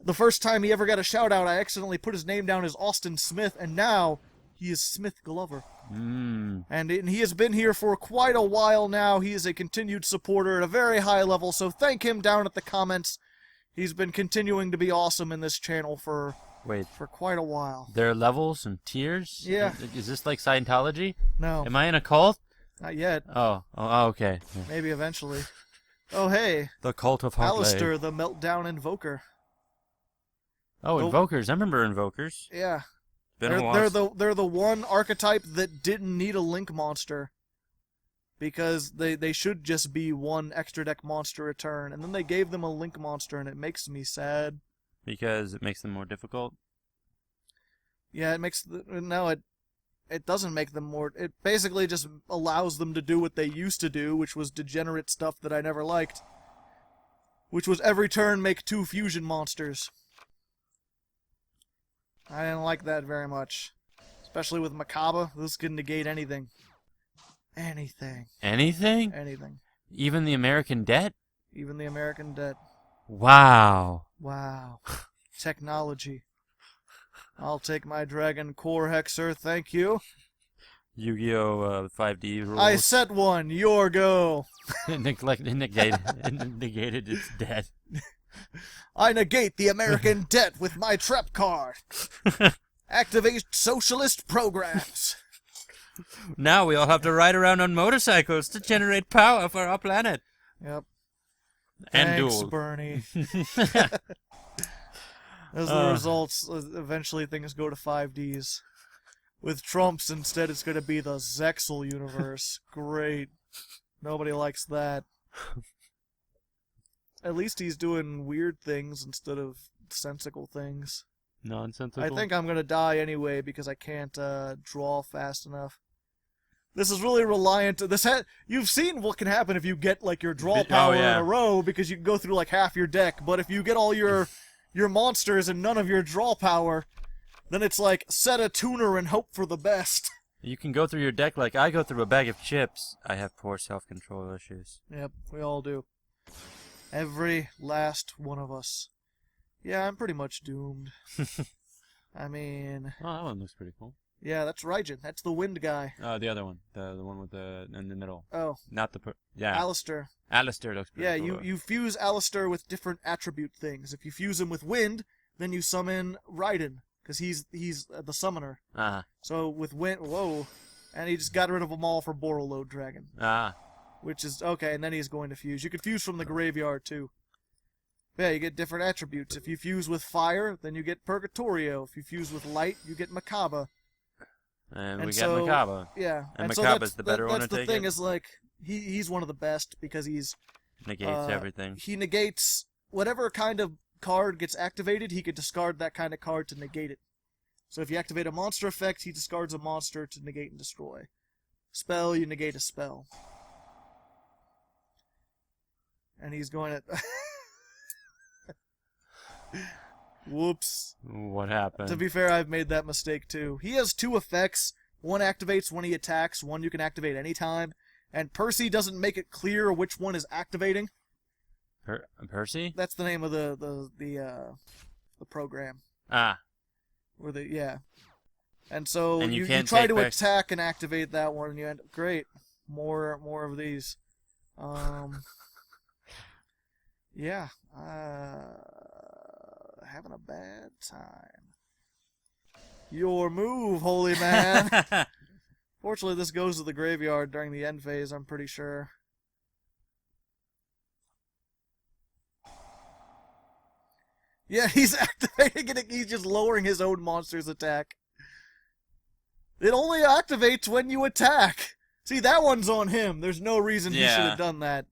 The first time he ever got a shout-out, I accidentally put his name down as Austin Smith, and now he is Smith Glover. And he has been here for quite a while now. He is a continued supporter at a very high level, so thank him down at the comments. He's been continuing to be awesome in this channel for quite a while. There are levels and tiers? Yeah. Is this like Scientology? No. Am I in a cult? Not yet. Oh, okay. Yeah. Maybe eventually. Oh, hey. The cult of Hardleg. Alistair, the Meltdown Invoker. Oh, Invokers. I remember Invokers. Yeah. They're the one archetype that didn't need a link monster. Because they should just be 1 extra deck monster a turn. And then they gave them a link monster, and it makes me sad. Because it makes them more difficult? Yeah, it makes... It doesn't make them more... It basically just allows them to do what they used to do, which was degenerate stuff that I never liked. Which was every turn make 2 fusion monsters. I didn't like that very much. Especially with Macabre, this can negate anything. Anything. Anything? Anything. Even the American debt? Even the American debt. Wow. Wow. Technology. I'll take my Dragon Core Hexer, thank you. Yu-Gi-Oh! 5D rules. I set 1, your go. Negated its debt. I negate the American debt with my trap card. Activate socialist programs. Now we all have to ride around on motorcycles to generate power for our planet. Yep. And Thanks, duel. Bernie. As the results, eventually things go to 5Ds. With Trumps, instead it's going to be the Zexel universe. Great. Nobody likes that. At least he's doing weird things instead of sensical things. Nonsensical? I think I'm gonna die anyway because I can't draw fast enough. This is really reliant. You've seen what can happen if you get like your draw power in a row, because you can go through like half your deck. But if you get all your monsters and none of your draw power, then it's like set a tuner and hope for the best. You can go through your deck like I go through a bag of chips. I have poor self-control issues. Yep, we all do. Every last one of us. Yeah, I'm pretty much doomed. I mean... Oh, that one looks pretty cool. Yeah, that's Raijin. That's the wind guy. The other one. The one with the in the middle. Oh. Not the... Yeah. Alistair. Alistair looks pretty cool. Yeah, you fuse Alistair with different attribute things. If you fuse him with wind, then you summon Raiden, because he's the summoner. Uh-huh. So with wind... Whoa. And he just got rid of them all for Borreload Dragon. Ah. Which is... Okay, and then he's going to fuse. You could fuse from the graveyard, too. Yeah, you get different attributes. If you fuse with fire, then you get Purgatorio. If you fuse with light, you get Macabre. And we get Macabre. Yeah. And Macabre's the better one to take. That's the thing, is like, he's one of the best because he's... Negates everything. He negates whatever kind of card gets activated, he could discard that kind of card to negate it. So if you activate a monster effect, he discards a monster to negate and destroy. Spell, you negate a spell. And he's going to... Whoops. What happened? To be fair, I've made that mistake too. He has two effects. One activates when he attacks, one you can activate anytime. And Percy doesn't make it clear which one is activating. Percy? That's the name of the program. Ah. Or yeah. And so and you try to attack and activate that one, and you end up... Great. More of these. Yeah. Having a bad time. Your move, holy man. Fortunately, this goes to the graveyard during the end phase, I'm pretty sure. Yeah, he's activating it. He's just lowering his own monster's attack. It only activates when you attack. See, that one's on him. There's no reason he should have done that.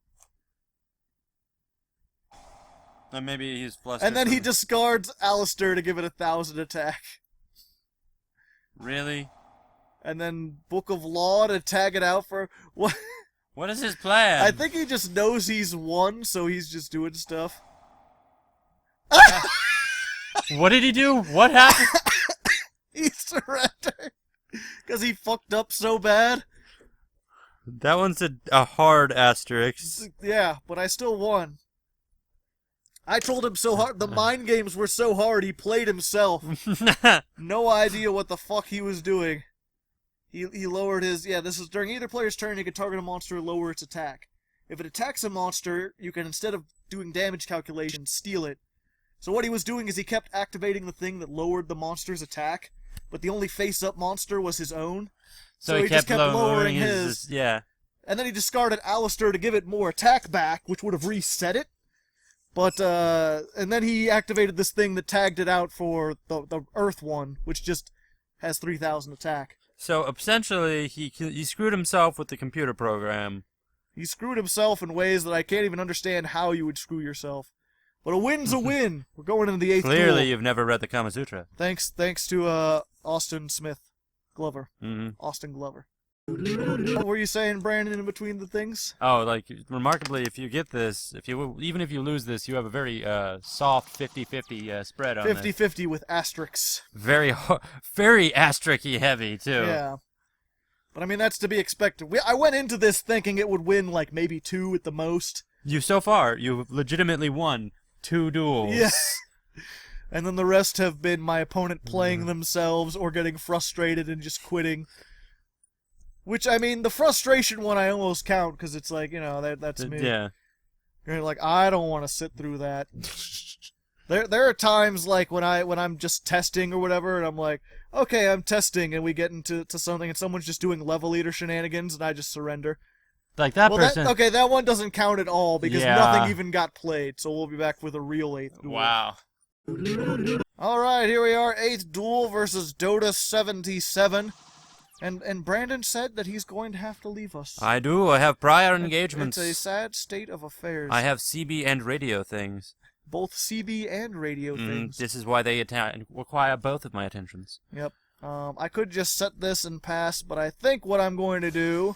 And maybe he's flustered. And then he discards Alistair to give it 1,000 attack. Really? And then Book of Law to tag it out for... What? What is his plan? I think he just knows he's won, so he's just doing stuff. What did he do? What happened? He surrendered. Because he fucked up so bad. That one's a hard asterisk. Yeah, but I still won. I trolled him so hard. The mind games were so hard, he played himself. No idea what the fuck he was doing. He lowered his... Yeah, this is during either player's turn, you can target a monster, lower its attack. If it attacks a monster, you can, instead of doing damage calculations, steal it. So what he was doing is he kept activating the thing that lowered the monster's attack, but the only face-up monster was his own. So he just kept lowering his... Yeah. And then he discarded Alistair to give it more attack back, which would have reset it. But, and then he activated this thing that tagged it out for the Earth one, which just has 3,000 attack. So, essentially, he screwed himself with the computer program. He screwed himself in ways that I can't even understand how you would screw yourself. But a win's a win! We're going into the 8th Clearly, duel. you've never read the Kama Sutra. Thanks to, Austin Smith. Glover. Mm-hmm. Austin Glover. What were you saying, Brandon, in between the things? Oh, like, remarkably, if you get this, even if you lose this, you have a very soft 50-50 spread on 50-50 with asterisks. Very asterisk-y heavy, too. Yeah. But I mean, that's to be expected. I went into this thinking it would win, like, maybe 2 at the most. You've legitimately won 2 duels. Yes. And then the rest have been my opponent playing themselves or getting frustrated and just quitting. Which, I mean, the frustration one I almost count, because it's like, you know, that's me. Yeah. You're like, I don't want to sit through that. There are times, like, when I'm just testing or whatever, and I'm like, okay, I'm testing, and we get into something, and someone's just doing level leader shenanigans, and I just surrender. Like that person. That one doesn't count at all, because nothing even got played, so we'll be back with a real 8th duel. Wow. Alright, here we are, 8th duel versus Dota 77. And Brandon said that he's going to have to leave us. I do. I have prior engagements. It's a sad state of affairs. I have CB and radio things. Both CB and radio things. This is why they require both of my attentions. Yep. I could just set this and pass, but I think what I'm going to do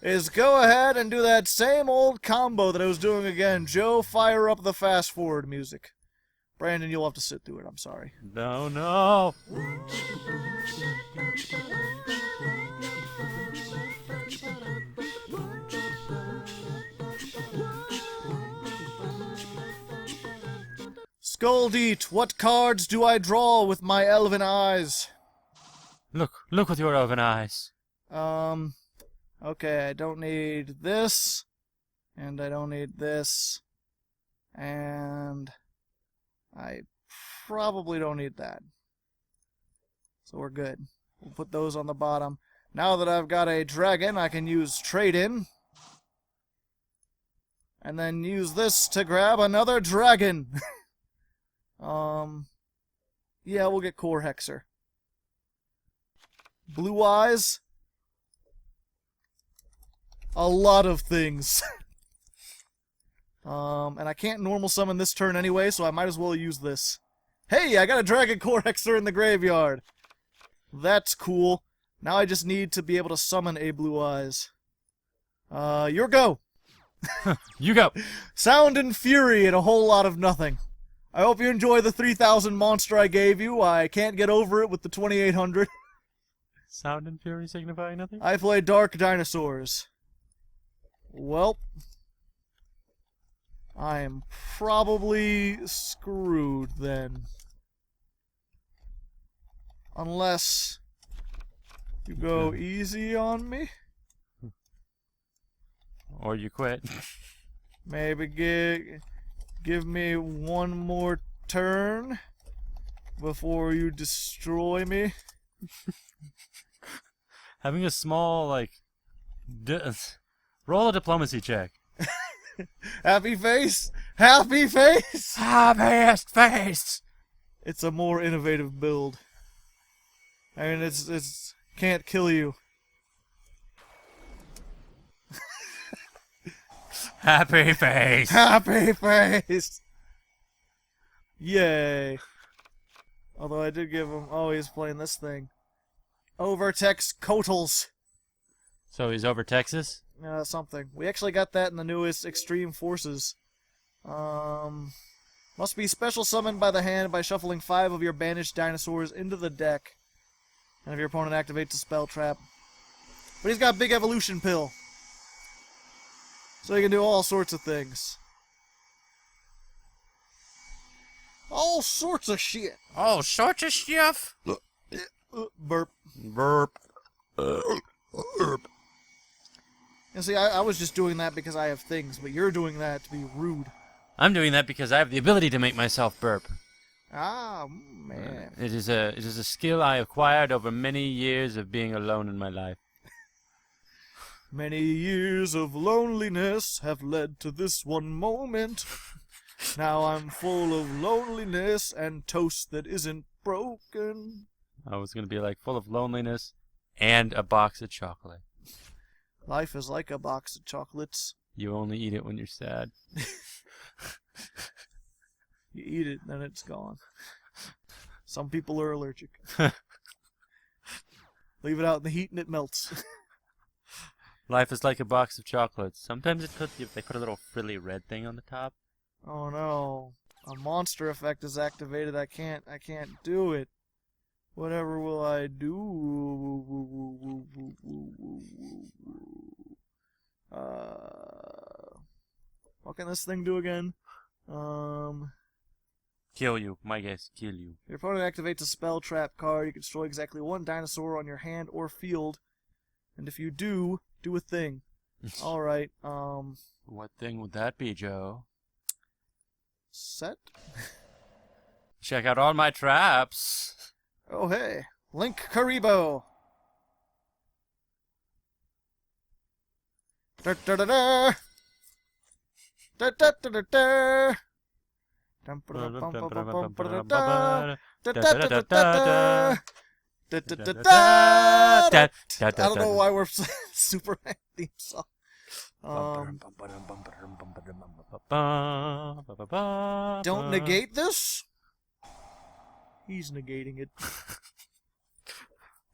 is go ahead and do that same old combo that I was doing again. Joe, fire up the fast forward music. Brandon, you'll have to sit through it. I'm sorry. No. Skuldeat, what cards do I draw with my elven eyes? Look with your elven eyes. Okay, I don't need this, and I don't need this, and I probably don't need that. So we're good. We'll put those on the bottom. Now that I've got a dragon, I can use trade-in, and then use this to grab another dragon. Yeah, we'll get Core Hexer. Blue eyes. A lot of things. And I can't normal summon this turn anyway, so I might as well use this. Hey, I got a Dragon Core Hexer in the graveyard. That's cool. Now I just need to be able to summon a Blue Eyes. Your go. You go. Sound and Fury and a whole lot of nothing. I hope you enjoy the 3,000 monster I gave you. I can't get over it with the 2,800. Sound and Fury signifying nothing? I play Dark Dinosaurs. Well, I am probably screwed then. Unless you go easy on me. Or you quit. Maybe give me one more turn before you destroy me. Having a small, like, roll a diplomacy check. Happy face? Happy face? Happiest face! It's a more innovative build. I mean, it's can't kill you. Happy face! Happy face! Yay. Although I did give him... Oh, he's playing this thing. Overtex Cotals. So he's over Texas? Something. We actually got that in the newest Extreme Forces. Must be special summoned by the hand by shuffling 5 of your banished dinosaurs into the deck. And if your opponent activates a spell trap. But he's got Big Evolution Pill. So he can do all sorts of things. All sorts of shit. All sorts of stuff? Burp. Burp. Burp. And see, I was just doing that because I have things, but you're doing that to be rude. I'm doing that because I have the ability to make myself burp. Ah, man. It is a skill I acquired over many years of being alone in my life. Many years of loneliness have led to this one moment. Now I'm full of loneliness and toast that isn't broken. I was going to be like full of loneliness and a box of chocolate. Life is like a box of chocolates. You only eat it when you're sad. You eat it, then it's gone. Some people are allergic. Leave it out in the heat and it melts. Life is like a box of chocolates. Sometimes they put a little frilly red thing on the top. Oh no. A monster effect is activated. I can't do it. Whatever will I do? What can this thing do again? Kill you. My guess, kill you. Your opponent activates a spell trap card. You can destroy exactly one dinosaur on your hand or field. And if you do a thing. Alright, What thing would that be, Joe? Set? Check out all my traps. Oh, hey. LinkKuriboh. Da da da da. Da da da da da. Dum ba dum bum bum bum ba da da. Da da da da da. I don't know why we're Superman theme song. Don't negate this. He's negating it.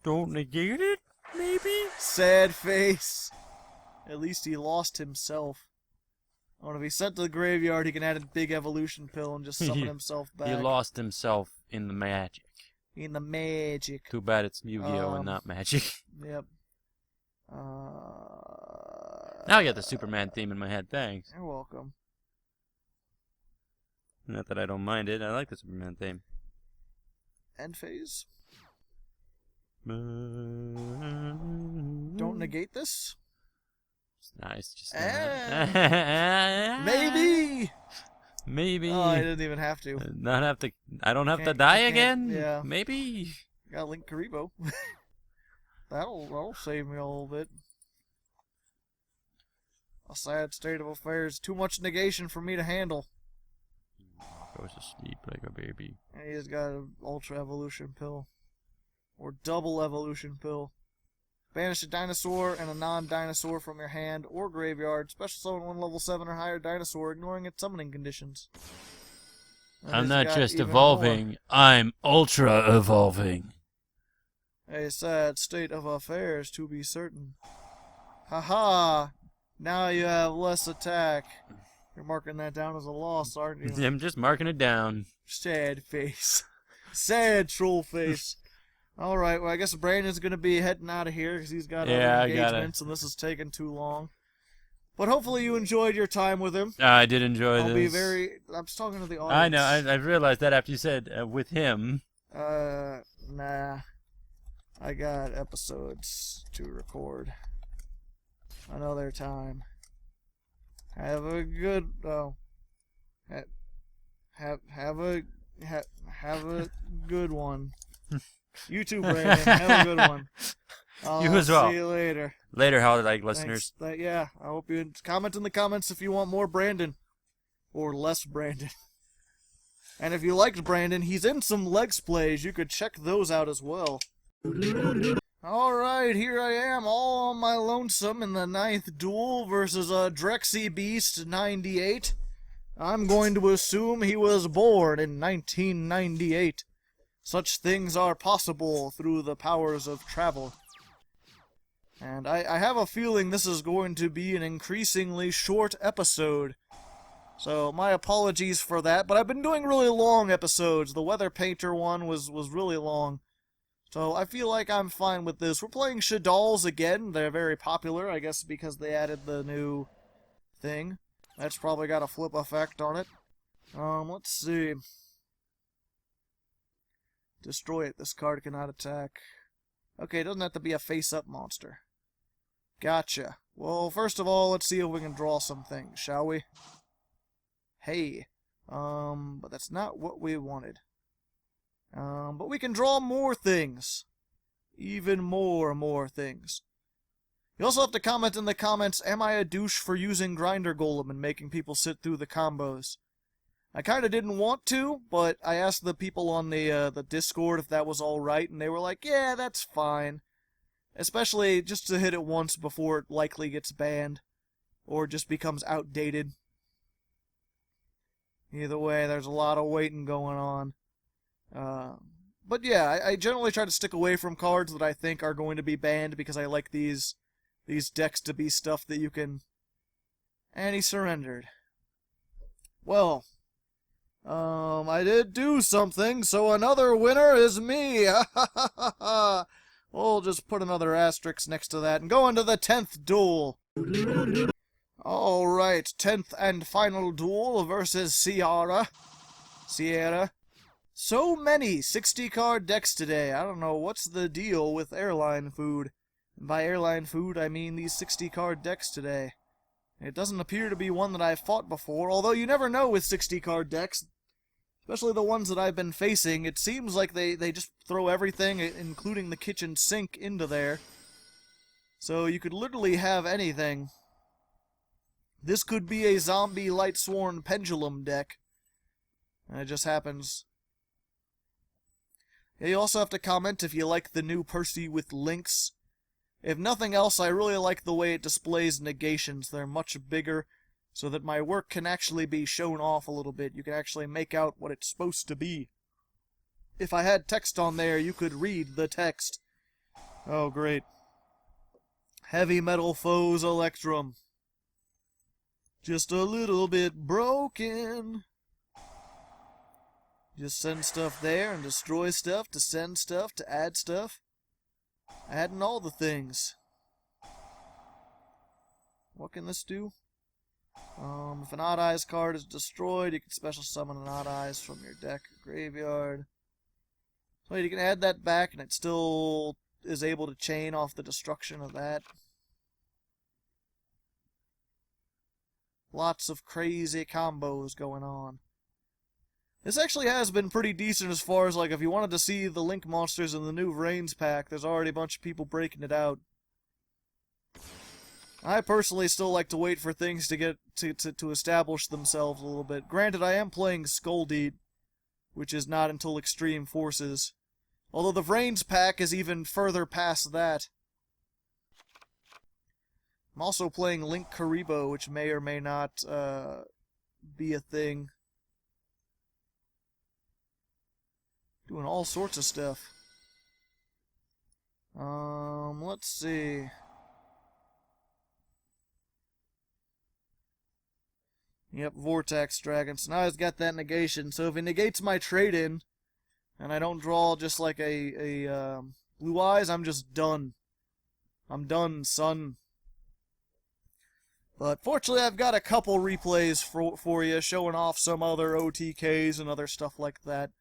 Don't negate it, maybe? Sad face. At least he lost himself. Oh, if he's sent to the graveyard, he can add a big evolution pill and just summon himself back. He lost himself in the magic. In the magic. Too bad it's Yu-Gi-Oh! And not magic. Yep. Now I got the Superman theme in my head, thanks. You're welcome. Not that I don't mind it, I like the Superman theme. End phase. Don't negate this. It's nice, just maybe. Maybe. Oh, I didn't even have to. Not have to. I don't have to die again. Yeah. Maybe. Got Link Kuriboh. That'll save me a little bit. A sad state of affairs. Too much negation for me to handle. Goes to sleep like a baby. And he's got an Ultra Evolution pill. Or Double Evolution pill. Banish a dinosaur and a non-dinosaur from your hand or graveyard. Special summon one level 7 or higher dinosaur, ignoring its summoning conditions. And I'm not just even evolving, more. I'm ultra evolving. A sad state of affairs, to be certain. Haha! Now you have less attack. You're marking that down as a loss, aren't you? I'm just marking it down. Sad face. Sad troll face. Alright, well I guess Brandon's gonna be heading out of here because he's got other engagements and this is taking too long. But hopefully you enjoyed your time with him. I did enjoy this. I'm just talking to the audience. I know, I realized that after you said with him. Nah. I got episodes to record. Another time. Have a good have a good one. You too, Brandon. Have a good one. You as well. See you later. Later, Hardleg listeners. Yeah, I hope you comment in the comments if you want more Brandon or less Brandon. And if you liked Brandon, he's in some Legs plays. You could check those out as well. Alright, here I am, all on my lonesome in the 9th duel versus Drexy Beast 98. I'm going to assume he was born in 1998. Such things are possible through the powers of travel. And I have a feeling this is going to be an increasingly short episode. So my apologies for that, but I've been doing really long episodes. The Weather Painter one was really long. So I feel like I'm fine with this. We're playing Shaddolls again. They're very popular, I guess because they added the new thing. That's probably got a flip effect on it. Let's see. Destroy it. This card cannot attack. Okay, it doesn't have to be a face-up monster. Gotcha. Well, first of all, let's see if we can draw some things, shall we? Hey. But that's not what we wanted. But we can draw more things. Even more things. You also have to comment in the comments, am I a douche for using Grinder Golem and making people sit through the combos? I kinda didn't want to, but I asked the people on the Discord if that was alright, and they were like, yeah, that's fine. Especially just to hit it once before it likely gets banned. Or just becomes outdated. Either way, there's a lot of waiting going on. But yeah, I generally try to stick away from cards that I think are going to be banned because I like these decks to be stuff that you can... And he surrendered. Well, I did do something, so another winner is me! We'll just put another asterisk next to that and go into the 10th duel. Alright, 10th and final duel versus Sierra. So many 60-card decks today. I don't know what's the deal with airline food. And by airline food, I mean these 60-card decks today. It doesn't appear to be one that I've fought before, although you never know with 60-card decks. Especially the ones that I've been facing. It seems like they just throw everything, including the kitchen sink, into there. So you could literally have anything. This could be a zombie Lightsworn Pendulum deck. And it just happens... Yeah, you also have to comment if you like the new Percy with links. If nothing else, I really like the way it displays negations. They're much bigger, so that my work can actually be shown off a little bit. You can actually make out what it's supposed to be. If I had text on there, you could read the text. Oh, great. Heavy metal foes Electrum. Just a little bit broken. Just send stuff there and destroy stuff to send stuff to add stuff. Adding all the things. What can this do? If an Odd Eyes card is destroyed, you can special summon an Odd Eyes from your deck or graveyard. So you can add that back and it still is able to chain off the destruction of that. Lots of crazy combos going on. This actually has been pretty decent as far as, like, if you wanted to see the Link monsters in the new Vrains pack, there's already a bunch of people breaking it out. I personally still like to wait for things to get to establish themselves a little bit. Granted, I am playing Skulldeed, which is not until Extreme Forces. Although the Vrains pack is even further past that. I'm also playing LinkUriboh, which may or may not be a thing. Doing all sorts of stuff. Let's see. Yep, Vortex Dragon. So now he's got that negation. So if he negates my trade-in, and I don't draw just like a Blue Eyes, I'm just done. I'm done, son. But fortunately, I've got a couple replays for you, showing off some other OTKs and other stuff like that.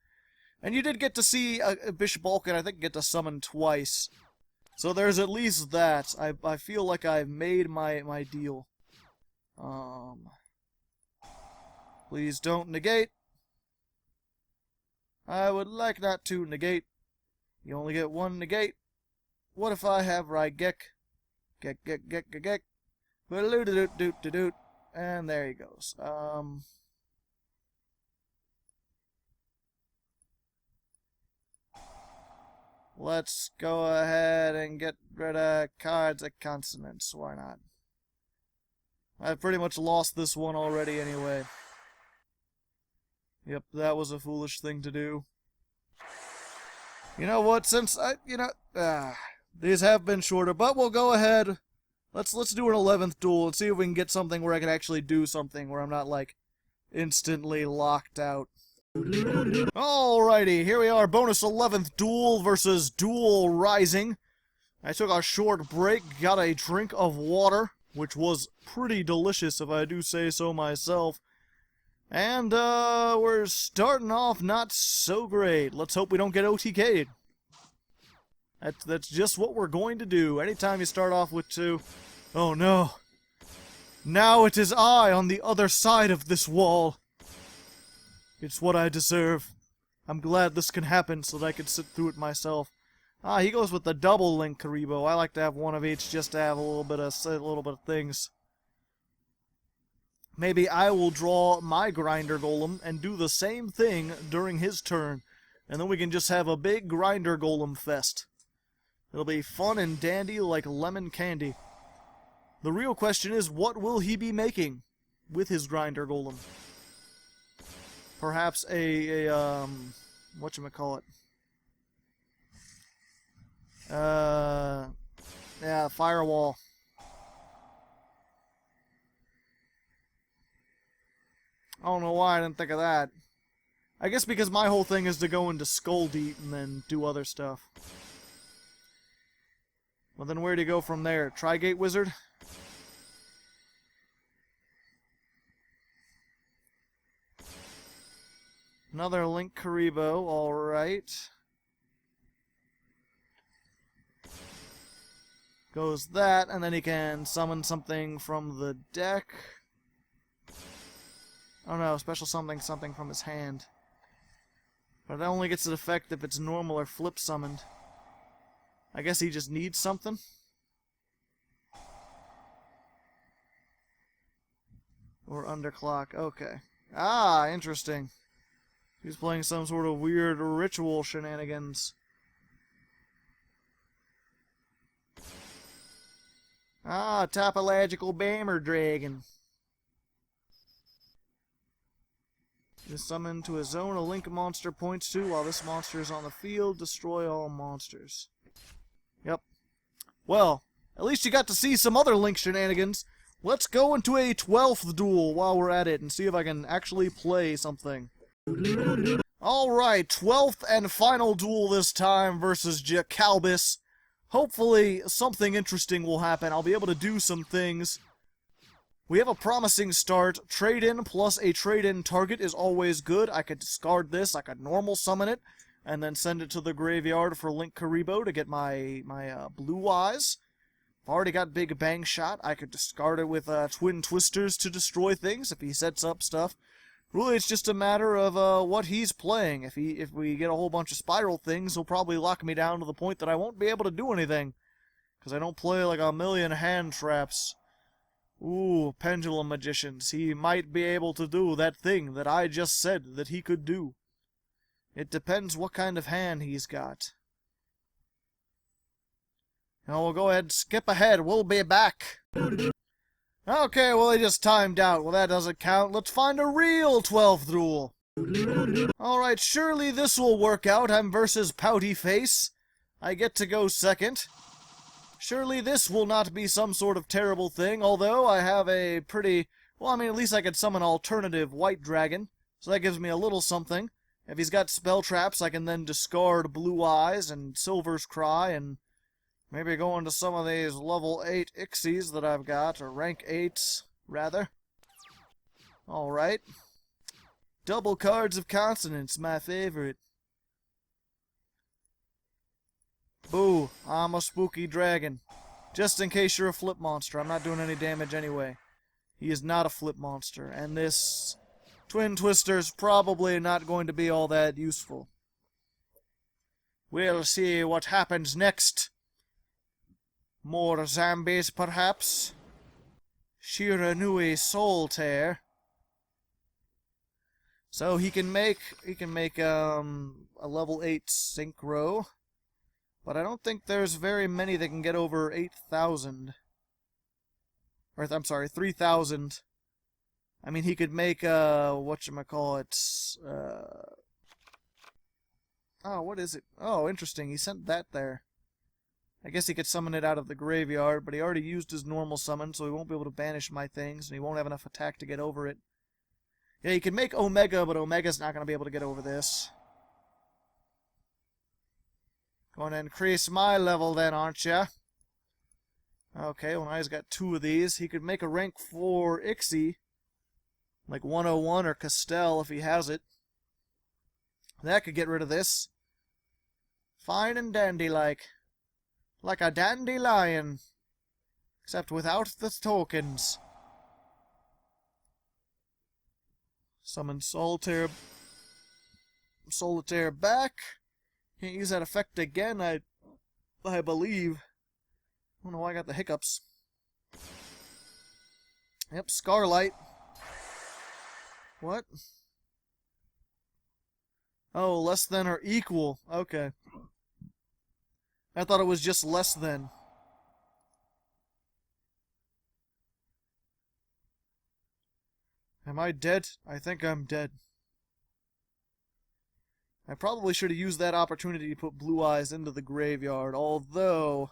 And you did get to see Bishbaalkin, I think, get to summon twice. So there's at least that. I feel like I've made my deal. Please don't negate. I would like not to negate. You only get one negate. What if I have Raigek? Gek. Doot. And there he goes. Let's go ahead and get rid of cards of consonants. Why not? I've pretty much lost this one already anyway. Yep, that was a foolish thing to do. You know what, since these have been shorter, but we'll go ahead. Let's do an 11th duel and see if we can get something where I can actually do something where I'm not, like, instantly locked out. Alrighty, here we are, bonus 11th duel versus Duel Rising. I took a short break, got a drink of water, which was pretty delicious if I do say so myself. And, we're starting off not so great. Let's hope we don't get OTK'd. That's just what we're going to do. Anytime you start off with 2... Oh no. Now it is I on the other side of this wall. It's what I deserve. I'm glad this can happen so that I can sit through it myself. Ah, he goes with the double LinkUriboh. I like to have one of each just to have a little bit of things. Maybe I will draw my Grinder Golem and do the same thing during his turn. And then we can just have a big Grinder Golem fest. It'll be fun and dandy like lemon candy. The real question is, what will he be making with his Grinder Golem? Perhaps whatchamacallit? Yeah, Firewall. I don't know why I didn't think of that. I guess because my whole thing is to go into Skulldeed and then do other stuff. Well, then where do you go from there? Trigate Wizard? Another LinkUriboh, alright. Goes that, and then he can summon something from the deck. Oh no, special something from his hand. But it only gets an effect if it's normal or flip summoned. I guess he just needs something? Or underclock, okay. Ah, interesting. He's playing some sort of weird ritual shenanigans. Ah, topological Bammer Dragon. Is summoned to a zone a link monster points to while this monster is on the field. Destroy all monsters. Yep. Well, at least you got to see some other link shenanigans. Let's go into a 12th duel while we're at it and see if I can actually play something. Alright, 12th and final duel this time versus Jacalbus. Hopefully something interesting will happen. I'll be able to do some things. We have a promising start. Trade-in plus a trade-in target is always good. I could discard this, I could normal summon it, and then send it to the graveyard for YGOPro to get my blue eyes. I've already got Big Bang Shot. I could discard it with Twin Twisters to destroy things if he sets up stuff. Really, it's just a matter of what he's playing. If we get a whole bunch of spiral things, he'll probably lock me down to the point that I won't be able to do anything. Because I don't play like a million hand traps. Ooh, Pendulum Magicians. He might be able to do that thing that I just said that he could do. It depends what kind of hand he's got. Now we'll go ahead and skip ahead. We'll be back. Okay, well, he just timed out. Well, that doesn't count. Let's find a real 12th duel. Alright, surely this will work out. I'm versus Pouty Face. I get to go second. Surely this will not be some sort of terrible thing, although I have a pretty... Well, I mean, at least I could summon alternative White Dragon, so that gives me a little something. If he's got spell traps, I can then discard Blue Eyes and Silver's Cry, and maybe go into some of these level 8 Ixies that I've got, or rank 8s, rather. Alright. Double Cards of Consonance, my favorite. Boo, I'm a spooky dragon. Just in case you're a flip monster, I'm not doing any damage anyway. He is not a flip monster, and this Twin Twister's probably not going to be all that useful. We'll see what happens next. More zombies, perhaps? Shiranui Soul Tear. So he can make a level 8 Synchro. But I don't think there's very many that can get over 8,000. Or, I'm sorry, 3,000. I mean, he could make, whatchamacallit, oh, what is it? Oh, interesting, he sent that there. I guess he could summon it out of the graveyard, but he already used his normal summon, so he won't be able to banish my things, and he won't have enough attack to get over it. Yeah, he can make Omega, but Omega's not going to be able to get over this. Going to increase my level then, aren't ya? Okay, well now he's got 2 of these. He could make a rank 4 Ixie, like 101 or Castell if he has it. That could get rid of this. Fine and dandy-like. Like a dandelion. Except without the tokens. Summon Solitaire back. Can't use that effect again, I believe. I don't know why I got the hiccups. Yep, Scarlight. What? Oh, less than or equal. Okay. I thought it was just less than. Am I dead? I think I'm dead. I probably should have used that opportunity to put Blue Eyes into the graveyard, although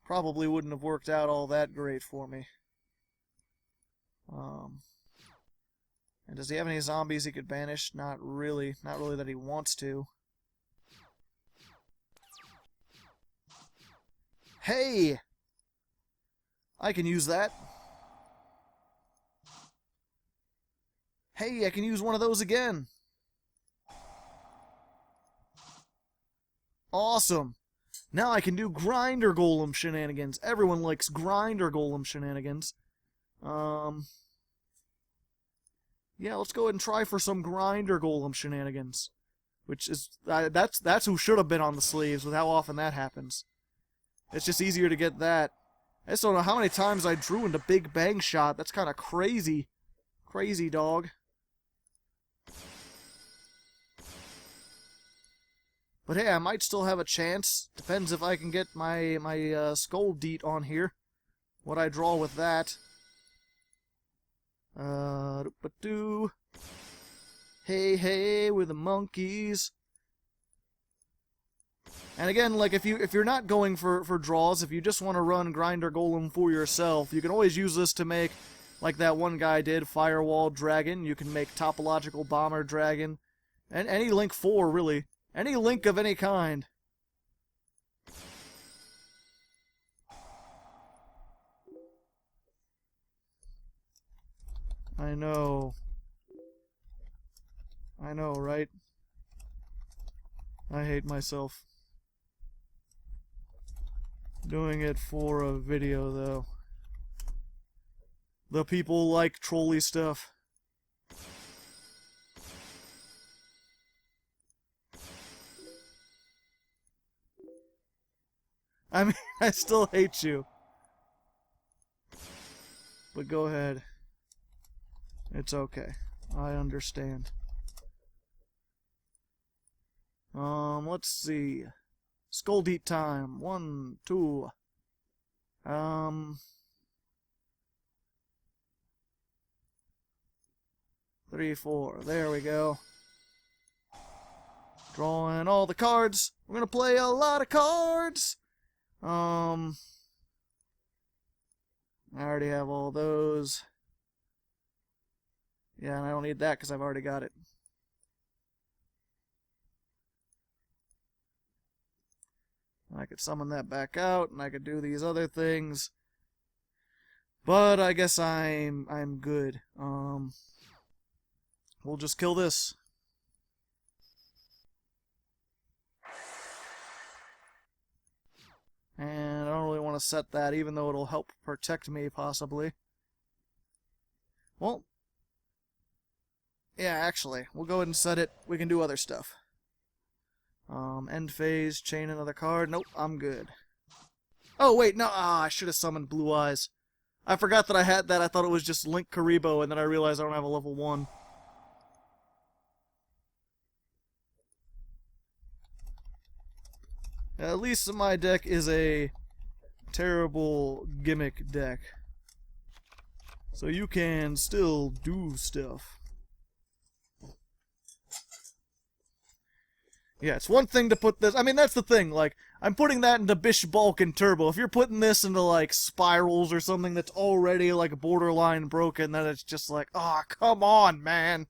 probably wouldn't have worked out all that great for me. And does he have any zombies he could banish? Not really. Not really that he wants to. Hey! I can use that. Hey, I can use one of those again. Awesome. Now I can do Grinder Golem shenanigans. Everyone likes Grinder Golem shenanigans. Yeah, let's go ahead and try for some Grinder Golem shenanigans. Which is, that's who should have been on the sleeves with how often that happens. It's just easier to get that. I just don't know how many times I drew into Big Bang Shot. That's kind of crazy. Crazy, dog. But hey, I might still have a chance. Depends if I can get my skull deet on here. What I draw with that. Hey, hey, we're the monkeys. And again, like if you're not going for draws, if you just want to run Grinder Golem for yourself, you can always use this to make, like that one guy did, Firewall Dragon. You can make Topological Bomber Dragon. And any Link 4, really. Any Link of any kind. I know. I know, right? I hate myself. Doing it for a video, though. The people like trolly stuff. I mean, I still hate you. But go ahead. It's okay. I understand. Let's see. Skull deet time. 1, 2. 3, 4. There we go. Drawing all the cards. We're gonna play a lot of cards. I already have all those. Yeah, and I don't need that because I've already got it. I could summon that back out, and I could do these other things. But I guess I'm good. We'll just kill this. And I don't really want to set that, even though it'll help protect me, possibly. Well, yeah, actually, we'll go ahead and set it. We can do other stuff. End phase, chain another card. Nope, I'm good. Oh, wait, no, I should have summoned Blue Eyes. I forgot that I had that. I thought it was just Link Kuriboh, and then I realized I don't have a level 1. At least my deck is a terrible gimmick deck. So you can still do stuff. Yeah, it's one thing to put this... I mean, that's the thing, like, I'm putting that into Bishbaalkin Turbo. If you're putting this into, like, Spirals or something that's already, like, borderline broken, then it's just like, oh, come on, man!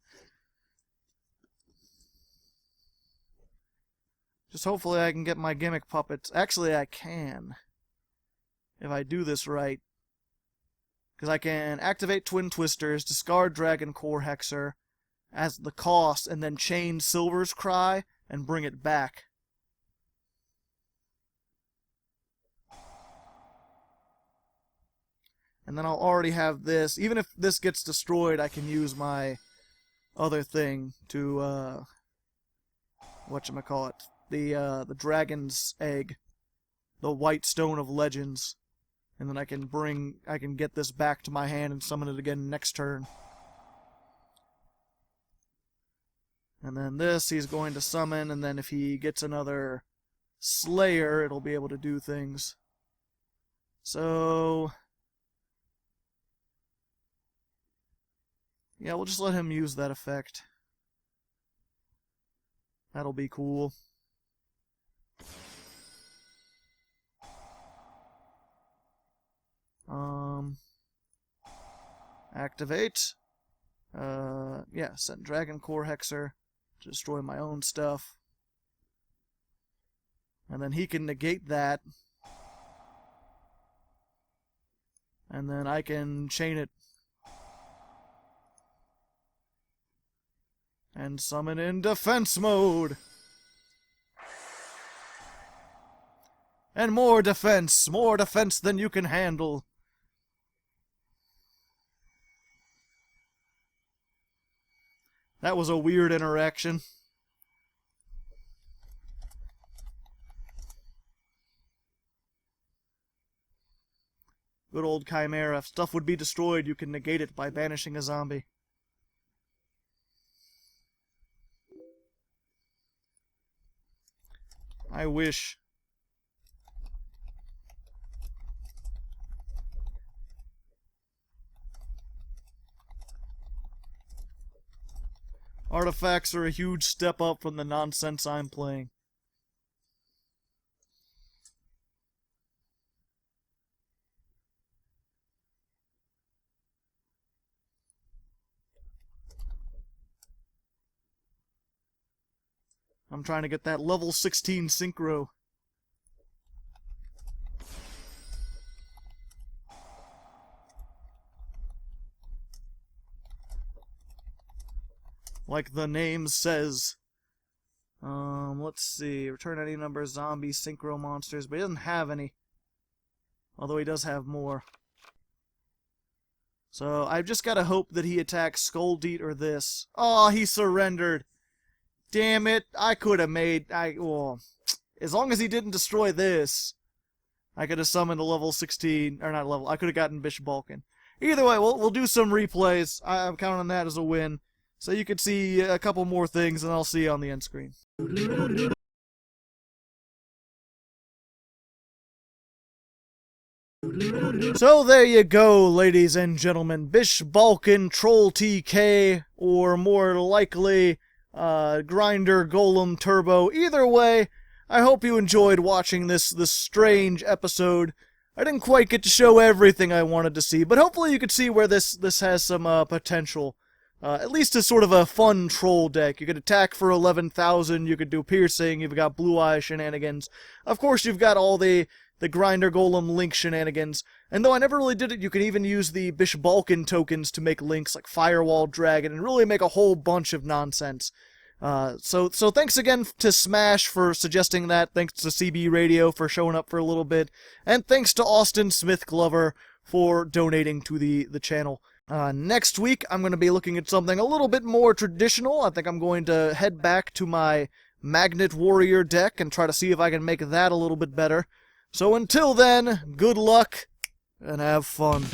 Just hopefully I can get my gimmick puppets. Actually, I can. If I do this right. Because I can activate Twin Twisters, discard Dragon Core Hexer as the cost, and then chain Silver's Cry and bring it back. And then I'll already have this. Even if this gets destroyed, I can use my other thing to, whatchamacallit, the Dragon's Egg, the White Stone of Legends, and then I can get this back to my hand and summon it again next turn. And then this he's going to summon, and then if he gets another Slayer, it'll be able to do things. So... yeah, we'll just let him use that effect. That'll be cool. Activate. Yeah, send Dragon Core Hexer to destroy my own stuff. And then he can negate that. And then I can chain it. And summon in defense mode. And more defense than you can handle. That was a weird interaction. Good old Chimera. If stuff would be destroyed, you can negate it by banishing a zombie. I wish. Artifacts are a huge step up from the nonsense I'm playing. I'm trying to get that level 16 synchro. Like the name says. Let's see. Return any number of zombie synchro monsters, but he doesn't have any. Although he does have more. So I've just got to hope that he attacks Skulldeet or this. Oh, he surrendered. Damn it. I could have made... well, as long as he didn't destroy this, I could have summoned a level 16... Or not level... I could have gotten Bishbaalkin. Either way, we'll do some replays. I'm counting on that as a win. So you can see a couple more things, and I'll see you on the end screen. So there you go, ladies and gentlemen. Bishbaalkin, TrOllTK, or more likely, Grinder, Golem, Turbo. Either way, I hope you enjoyed watching this strange episode. I didn't quite get to show everything I wanted to see, but hopefully you could see where this has some potential. At least as sort of a fun troll deck. You could attack for 11,000, you could do piercing, you've got blue eye shenanigans. Of course, you've got all the Grinder Golem link shenanigans. And though I never really did it, you can even use the Bishbaalkin tokens to make links like Firewall Dragon and really make a whole bunch of nonsense. So thanks again to Smash for suggesting that. Thanks to CB Radio for showing up for a little bit. And thanks to Austin Smith Glover for donating to the channel. Next week, I'm going to be looking at something a little bit more traditional. I think I'm going to head back to my Magnet Warrior deck and try to see if I can make that a little bit better. So until then, good luck and have fun.